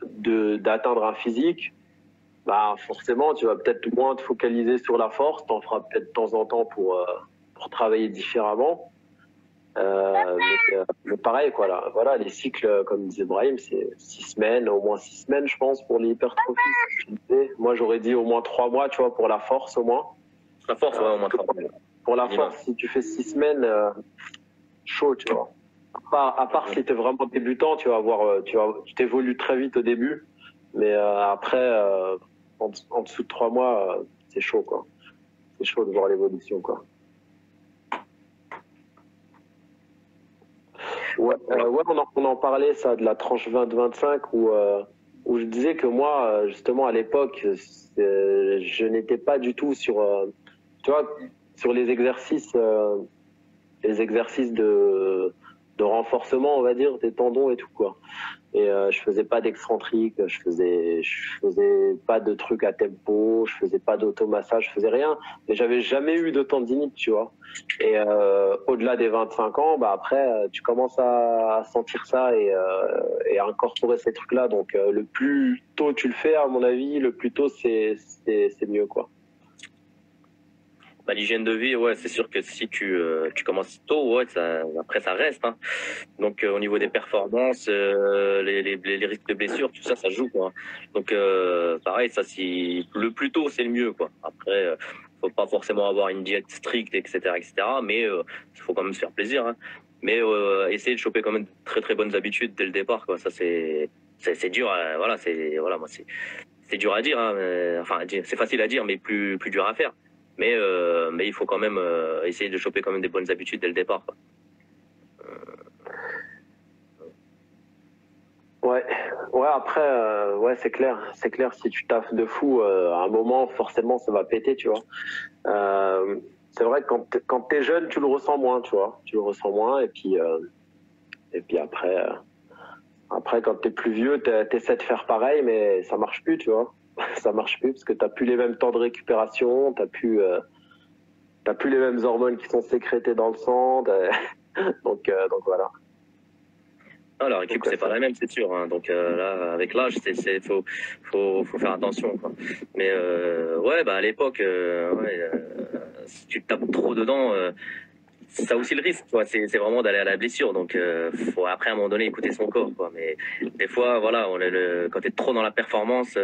d'atteindre un physique, bah, forcément, tu vas peut-être moins te focaliser sur la force, tu en feras peut-être de temps en temps pour travailler différemment. Mais pareil, quoi, là. Voilà, les cycles, comme disait Brahim, c'est 6 semaines, au moins 6 semaines, je pense, pour l'hypertrophie. Moi, j'aurais dit au moins 3 mois, tu vois, pour la force, au moins. La force, ouais, au moins 3 mois. Pour la force, si tu fais 6 semaines, chaud, tu vois. À part si tu es vraiment débutant, tu vas avoir, tu t'évolues très vite au début, mais après, en dessous de 3 mois, c'est chaud, quoi. C'est chaud de voir l'évolution, quoi. Ouais, on en parlait, ça, de la tranche 20-25, où je disais que moi, justement, à l'époque, je n'étais pas du tout sur, tu vois, sur les exercices de renforcement, on va dire, des tendons et tout, quoi. Et je faisais pas d'excentrique, je faisais pas de trucs à tempo, je faisais pas d'automassage, je faisais rien. Mais j'avais jamais eu de tendinite, tu vois. Et au-delà des 25 ans, bah après, tu commences à sentir ça et à incorporer ces trucs-là. Donc le plus tôt tu le fais, à mon avis, le plus tôt c'est mieux, quoi. Bah, l'hygiène de vie, ouais, c'est sûr que si tu commences tôt, ouais, après ça reste. Hein. Donc au niveau des performances, les risques de blessures, tout ça, ça joue quoi. Donc pareil, ça si le plus tôt c'est le mieux quoi. Après, faut pas forcément avoir une diète stricte, etc., mais il faut quand même se faire plaisir. Hein. Mais essayer de choper quand même de très très bonnes habitudes dès le départ quoi. Ça c'est dur. Voilà, moi c'est dur à dire. Hein, enfin c'est facile à dire, mais plus dur à faire. Mais il faut quand même essayer de choper quand même des bonnes habitudes dès le départ. Quoi. Ouais, après, ouais, c'est clair, si tu taffes de fou, à un moment, forcément, ça va péter, tu vois. C'est vrai que quand t'es jeune, tu le ressens moins, tu vois. Tu le ressens moins, et puis après, quand t'es plus vieux, t'essaies de faire pareil, mais ça marche plus, tu vois. Ça marche plus, parce que t'as plus les mêmes temps de récupération, t'as plus les mêmes hormones qui sont sécrétées dans le sang, donc voilà. Ah, la récup, c'est pas la même, c'est sûr. Hein. Donc là, avec l'âge, faut faire attention. Quoi. Mais ouais, bah à l'époque, si tu tapes trop dedans, ça a aussi le risque. Quoi. C'est vraiment d'aller à la blessure. Donc faut après à un moment donné écouter son corps. Quoi. Mais des fois, voilà, quand t'es trop dans la performance.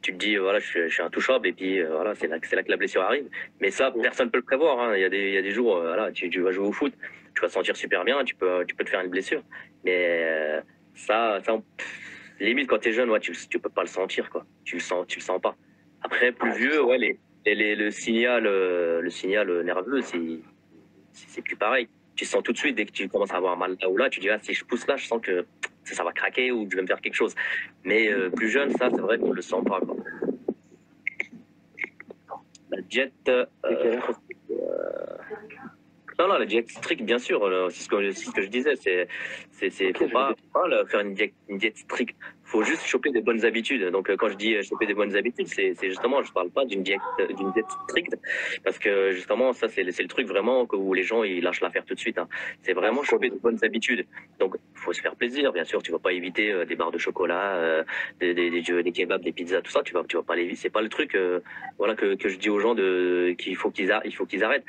Tu te dis voilà je suis intouchable et puis voilà c'est là que la blessure arrive mais ça personne peut le prévoir hein. Il y a des jours voilà tu vas jouer au foot tu vas te sentir super bien tu peux te faire une blessure mais limite quand t'es jeune ouais tu peux pas le sentir quoi tu le sens pas après plus vieux ouais le signal nerveux c'est plus pareil tu sens tout de suite dès que tu commences à avoir mal là ou là tu dis ah si je pousse là je sens que ça va craquer ou je vais me faire quelque chose. Mais plus jeune, ça, c'est vrai qu'on le sent pas. Quoi. La diète, Non, non, la diète stricte, bien sûr, c'est ce que je disais. Ok, Faut je vais. pas faire une diète stricte. Faut juste choper des bonnes habitudes. Donc, quand je dis choper des bonnes habitudes, c'est justement, je parle pas d'une diète stricte, parce que justement, ça, c'est le truc vraiment où les gens ils lâchent l'affaire tout de suite. Hein. C'est Ouais, vraiment c'est quoi? choper de bonnes habitudes. Donc, faut se faire plaisir, bien sûr. Tu vas pas éviter des barres de chocolat, des kebabs, des pizzas, tout ça. Tu vas pas l'éviter. C'est pas le truc, voilà, que je dis aux gens qu'il faut il faut qu'ils arrêtent.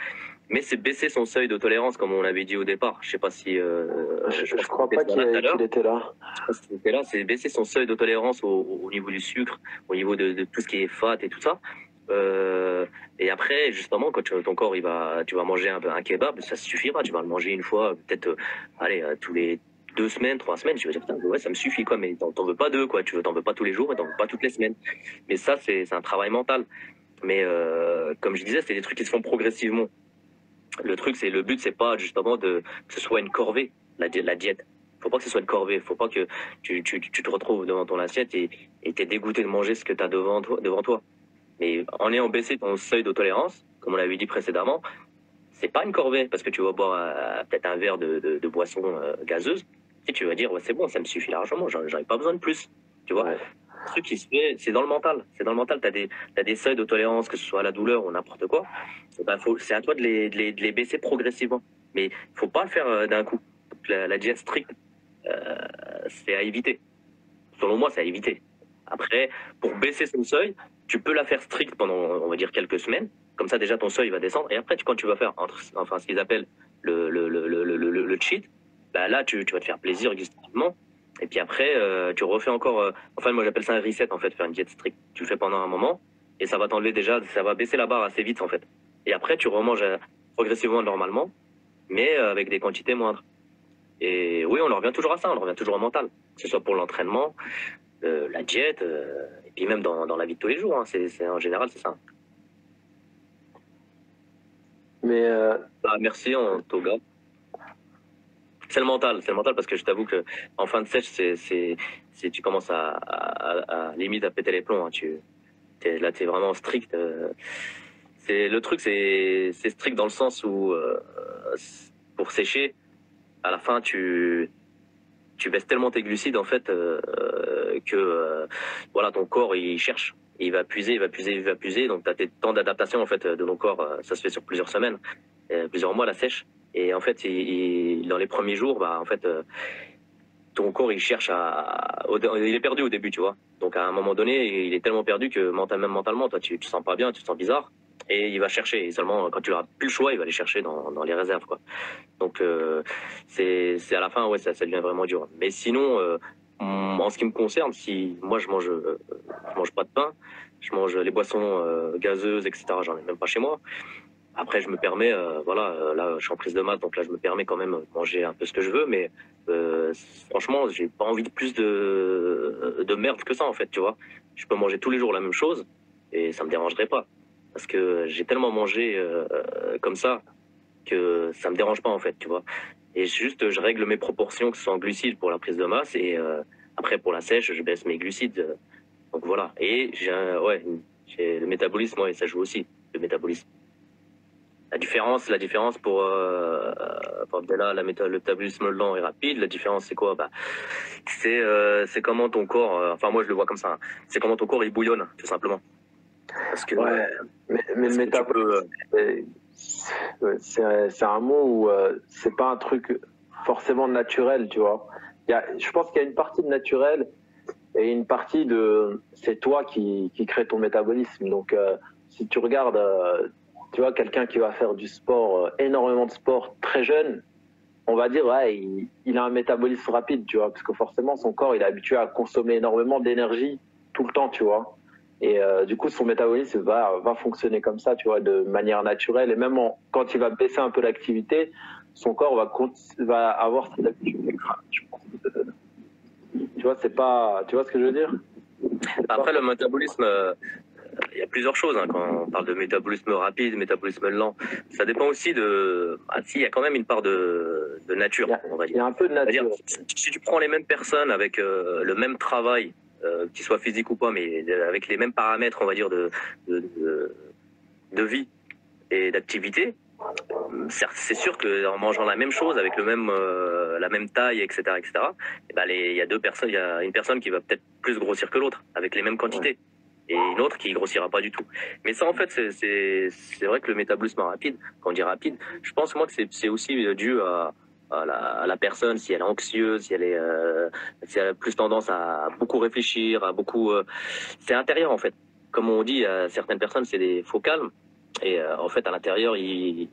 Mais c'est baisser son seuil de tolérance, comme on l'avait dit au départ. Je sais pas si je Je pense que crois tu pas étais là tout à qu'il l'heure. était là. Je sais pas si tu étais là. C'est baisser son seuil de tolérance au niveau du sucre, au niveau de tout ce qui est fat et tout ça. Et après, justement, quand ton corps tu vas manger un kebab, ça suffira. Tu vas le manger une fois, peut-être, allez, tous les 2 semaines, 3 semaines. Tu vas dire, putain, ouais, ça me suffit, quoi. Mais t'en veux pas deux, quoi. T'en veux pas tous les jours et t'en veux pas toutes les semaines. Mais ça, c'est un travail mental. Mais comme je disais, c'est des trucs qui se font progressivement. Le but, c'est pas justement que ce soit une corvée, la diète. Faut pas que ce soit une corvée. Faut pas que tu te retrouves devant ton assiette et t'es dégoûté de manger ce que tu as devant toi. Mais en ayant baissé ton seuil de tolérance, comme on l'avait dit précédemment, c'est pas une corvée parce que tu vas boire peut-être un verre de boisson gazeuse et tu vas dire, ouais, c'est bon, ça me suffit largement, j'en ai pas besoin de plus. Tu vois? Ouais. Le truc qui se fait, c'est dans le mental. C'est dans le mental. T'as des seuils de tolérance, que ce soit à la douleur ou n'importe quoi. C'est à toi de les baisser progressivement. Mais faut pas le faire d'un coup. La diète stricte, c'est à éviter. Selon moi, c'est à éviter. Après, pour baisser son seuil, tu peux la faire stricte pendant, on va dire, quelques semaines. Comme ça, déjà, ton seuil va descendre. Et après, quand tu vas faire, enfin, ce qu'ils appellent le cheat, bah là, tu vas te faire plaisir gustativement. Et puis après, tu refais encore. Enfin, moi, j'appelle ça un reset, en fait, faire une diète stricte. Tu le fais pendant un moment. Et ça va t'enlever déjà, ça va baisser la barre assez vite, en fait. Et après, tu remanges progressivement normalement, mais avec des quantités moindres. Et oui, on en revient toujours à ça, on en revient toujours au mental. Que ce soit pour l'entraînement, la diète, et puis même dans la vie de tous les jours. Hein. En général, c'est ça. Mais Ah, merci, Toga. C'est le mental parce que je t'avoue que en fin de sèche, tu commences à limite à péter les plombs. Hein. Là, t'es vraiment strict. Le truc, c'est strict dans le sens où pour sécher, à la fin, tu baisses tellement tes glucides en fait que voilà, ton corps il cherche. Il va puiser, il va puiser, il va puiser. Donc, tu as tes temps d'adaptation en fait de ton corps. Ça se fait sur plusieurs semaines, plusieurs mois la sèche. Et en fait, dans les premiers jours, bah, en fait, ton corps il cherche il est perdu au début, tu vois. Donc à un moment donné, il est tellement perdu que même mentalement, toi, tu te sens pas bien, tu te sens bizarre. Et il va chercher. Et seulement quand tu n'auras plus le choix, il va aller chercher dans les réserves, quoi. Donc c'est à la fin, ouais, ça devient vraiment dur. Mais sinon, en ce qui me concerne, si moi je mange pas de pain, je mange les boissons gazeuses, etc. J'en ai même pas chez moi. Après, je me permets, voilà, là, je suis en prise de maths, donc là, je me permets quand même de manger un peu ce que je veux, mais euh, franchement, j'ai pas envie de plus de merde que ça, en fait, tu vois. Je peux manger tous les jours la même chose et ça me dérangerait pas, parce que j'ai tellement mangé comme ça que ça me dérange pas, en fait, tu vois. Et juste, je règle mes proportions, que ce soit en glucides pour la prise de masse et après pour la sèche, je baisse mes glucides. Donc voilà. Et ouais, j'ai le métabolisme, ouais, ça joue aussi, le métabolisme. La différence pour là, le métabolisme lent et rapide, la différence c'est quoi? Bah, c'est comment ton corps, enfin moi je le vois comme ça, hein. C'est comment ton corps il bouillonne, tout simplement. Parce que, ouais, mais le parce que tu peux, métabolisme, c'est un mot où c'est pas un truc forcément naturel, tu vois. Je pense qu'il y a une partie de naturel et une partie de c'est toi qui crée ton métabolisme. Donc si tu regardes, tu vois, quelqu'un qui va faire du sport, énormément de sport très jeune, on va dire ouais, il a un métabolisme rapide, tu vois, parce que forcément son corps il est habitué à consommer énormément d'énergie tout le temps, tu vois. Et du coup, son métabolisme va fonctionner comme ça, tu vois, de manière naturelle. Et même quand il va baisser un peu l'activité, son corps va avoir cette habitude. Je pense. Tu vois, c'est pas. Tu vois ce que je veux dire? Après le métabolisme, il y a plusieurs choses hein, quand on parle de métabolisme rapide, métabolisme lent. Ça dépend aussi de. Ah, si, il y a quand même une part de nature, on va Il dire. y a un peu de C'est-à-dire, nature. si tu prends les mêmes personnes avec le même travail, qu'il soit physique ou pas, mais avec les mêmes paramètres, on va dire, de vie et d'activité, certes, c'est sûr qu'en mangeant la même chose, avec la même taille, etc., et ben il y a deux personnes, il y a une personne qui va peut-être plus grossir que l'autre, avec les mêmes quantités, et une autre qui grossira pas du tout. Mais ça, en fait, c'est vrai que le métabolisme rapide, quand on dit rapide, je pense moi que c'est aussi dû à la personne, si elle est anxieuse, si elle a plus tendance à beaucoup réfléchir, à beaucoup, c'est intérieur en fait. Comme on dit, certaines personnes, c'est des faux calmes. Et en fait, à l'intérieur, il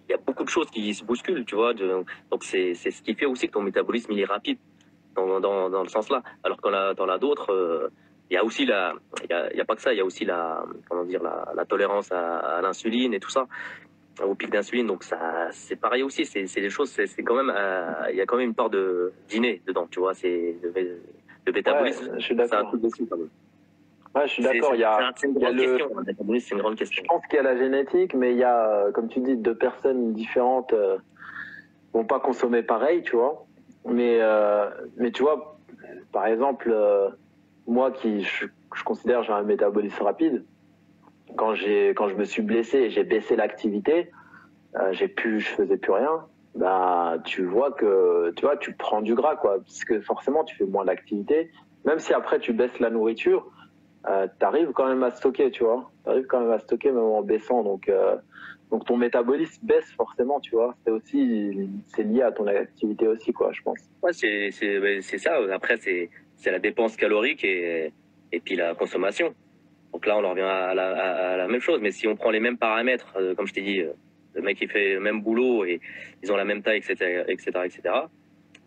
y a beaucoup de choses qui se bousculent, tu vois. Donc, c'est ce qui fait aussi que ton métabolisme, il est rapide dans le sens-là. Alors que t'en as d'autres, il y a aussi il y a pas que ça, il y a aussi comment dire, la tolérance à l'insuline et tout ça, au pic d'insuline. Donc, ça, c'est pareil aussi. C'est des choses, c'est quand même, il y a quand même une part de dîner dedans, tu vois. Le métabolisme, je suis c'est un d'accord. truc dessus, quand même. Ouais, je suis d'accord. C'est une grande question. Le métabolisme, c'est une grande question. Je pense qu'il y a la génétique, mais il y a, comme tu dis, deux personnes différentes vont pas consommer pareil, tu vois. Mais tu vois, par exemple, moi je considère j'ai un métabolisme rapide. Quand je me suis blessé et j'ai baissé l'activité, je faisais plus rien. Bah, tu vois, tu prends du gras, quoi, parce que forcément, tu fais moins d'activité. Même si après tu baisses la nourriture, tu arrives quand même à stocker, tu vois. Tu arrives quand même à stocker même en baissant. Donc ton métabolisme baisse forcément, tu vois. C'est lié à ton activité aussi, quoi, je pense. Ouais, c'est ça. Après, c'est la dépense calorique et puis la consommation. Donc là, on en revient à la même chose. Mais si on prend les mêmes paramètres, comme je t'ai dit, le mec il fait le même boulot et ils ont la même taille, etc.,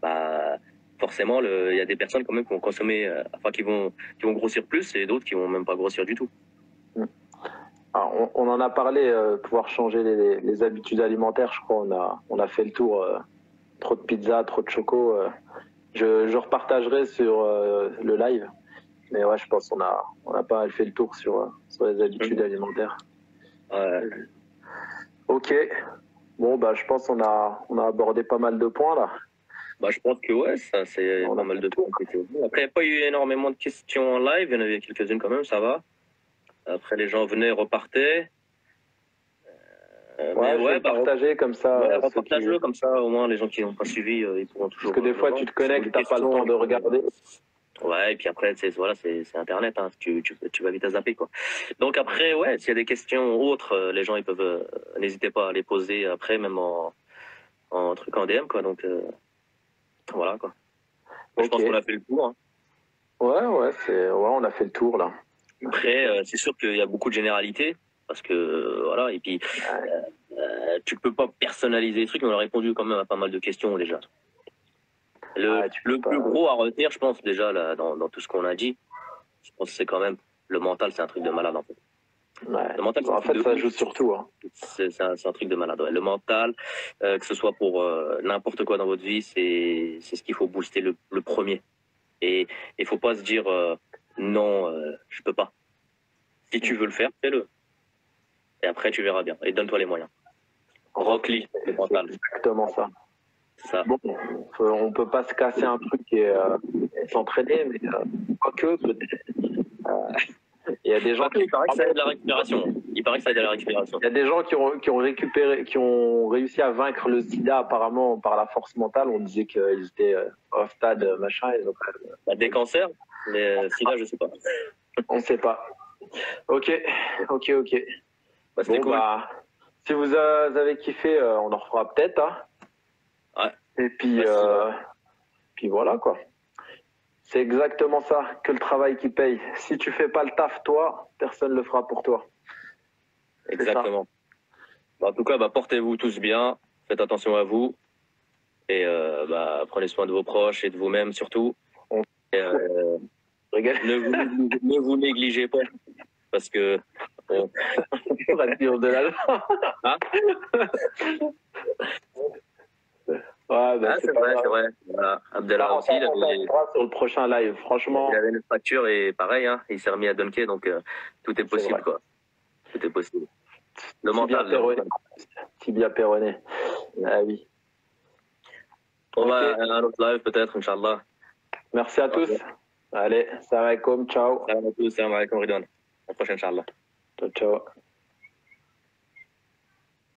bah forcément, il y a des personnes quand même qui vont consommer, enfin qui vont grossir plus et d'autres qui vont même pas grossir du tout. Alors, on en a parlé, pouvoir changer les habitudes alimentaires, je crois. On a fait le tour. Trop de pizza, trop de choco. Je repartagerai sur le live. Mais ouais, je pense qu'on a pas mal fait le tour sur les habitudes alimentaires. Ouais. Ok. Bon, bah, je pense qu'on a abordé pas mal de points là. Bah, je pense que ouais, ça c'est pas mal de points. Après, il n'y a pas eu énormément de questions en live. Il y en avait quelques-unes quand même, ça va. Après, les gens venaient, repartaient. Ouais, je vais le partager comme ça. Ouais, repartage-le comme ça, au moins les gens qui n'ont pas suivi, ils pourront toujours. Parce que des fois, tu te connectes, t'as pas le temps de regarder. Ouais, et puis après, c'est Internet, hein, tu vas vite à zapper, quoi. Donc après, ouais, s'il y a des questions autres, les gens, ils peuvent, n'hésitez pas à les poser après, même en truc en DM, quoi. Donc, voilà, quoi. Okay. Je pense qu'on a fait le tour. Hein. Ouais, on a fait le tour, là. Après, c'est sûr qu'il y a beaucoup de généralités, parce que, voilà, et puis, tu peux pas personnaliser les trucs, mais on a répondu quand même à pas mal de questions, déjà. Le plus gros à retenir, je pense, déjà, là, dans tout ce qu'on a dit, je pense que c'est quand même le mental, c'est un truc de malade, en fait. Ouais. Le mental, en fait, ça joue surtout. Hein. C'est un truc de malade. Ouais. Le mental, que ce soit pour n'importe quoi dans votre vie, c'est ce qu'il faut booster le premier. Et il faut pas se dire non, je peux pas. Si tu veux le faire, fais-le. Et après, tu verras bien. Et donne-toi les moyens. Rock-Lee, le mental. Exactement ça. Ça. Bon, on peut pas se casser un truc et s'entraîner, mais quoique peut-être. Il y a des gens il paraît que ça aide la récupération. Il paraît que ça aide à la récupération. Il y a des gens qui ont réussi à vaincre le sida apparemment par la force mentale. On disait qu'ils étaient off stade, machin. Ils ont... Des cancers, mais sida, je sais pas. On sait pas. Ok. Bah, c'était cool. Si vous avez kiffé, on en refera peut-être. Hein. Ouais. Et puis, puis voilà quoi. C'est exactement ça, que le travail qui paye. Si tu fais pas le taf, toi, personne le fera pour toi. Exactement. En tout cas, portez-vous tous bien, faites attention à vous et prenez soin de vos proches et de vous-même surtout. Et, ne vous négligez pas parce que on va dire de la hein c'est vrai. Voilà. Abdellah aussi, il avait... sur le prochain live, franchement. Il avait une fracture et pareil, hein, il s'est remis à dunker, donc tout est possible, quoi. Tout est possible. Le mental. Tibia péroné. Ah oui. On va à un autre live peut-être, Inch'Allah. Merci à tous. Allez, salam alaikum, ciao. Salam à tous, salam alaikum, Ridwan. À la prochaine, Inch'Allah. Ciao.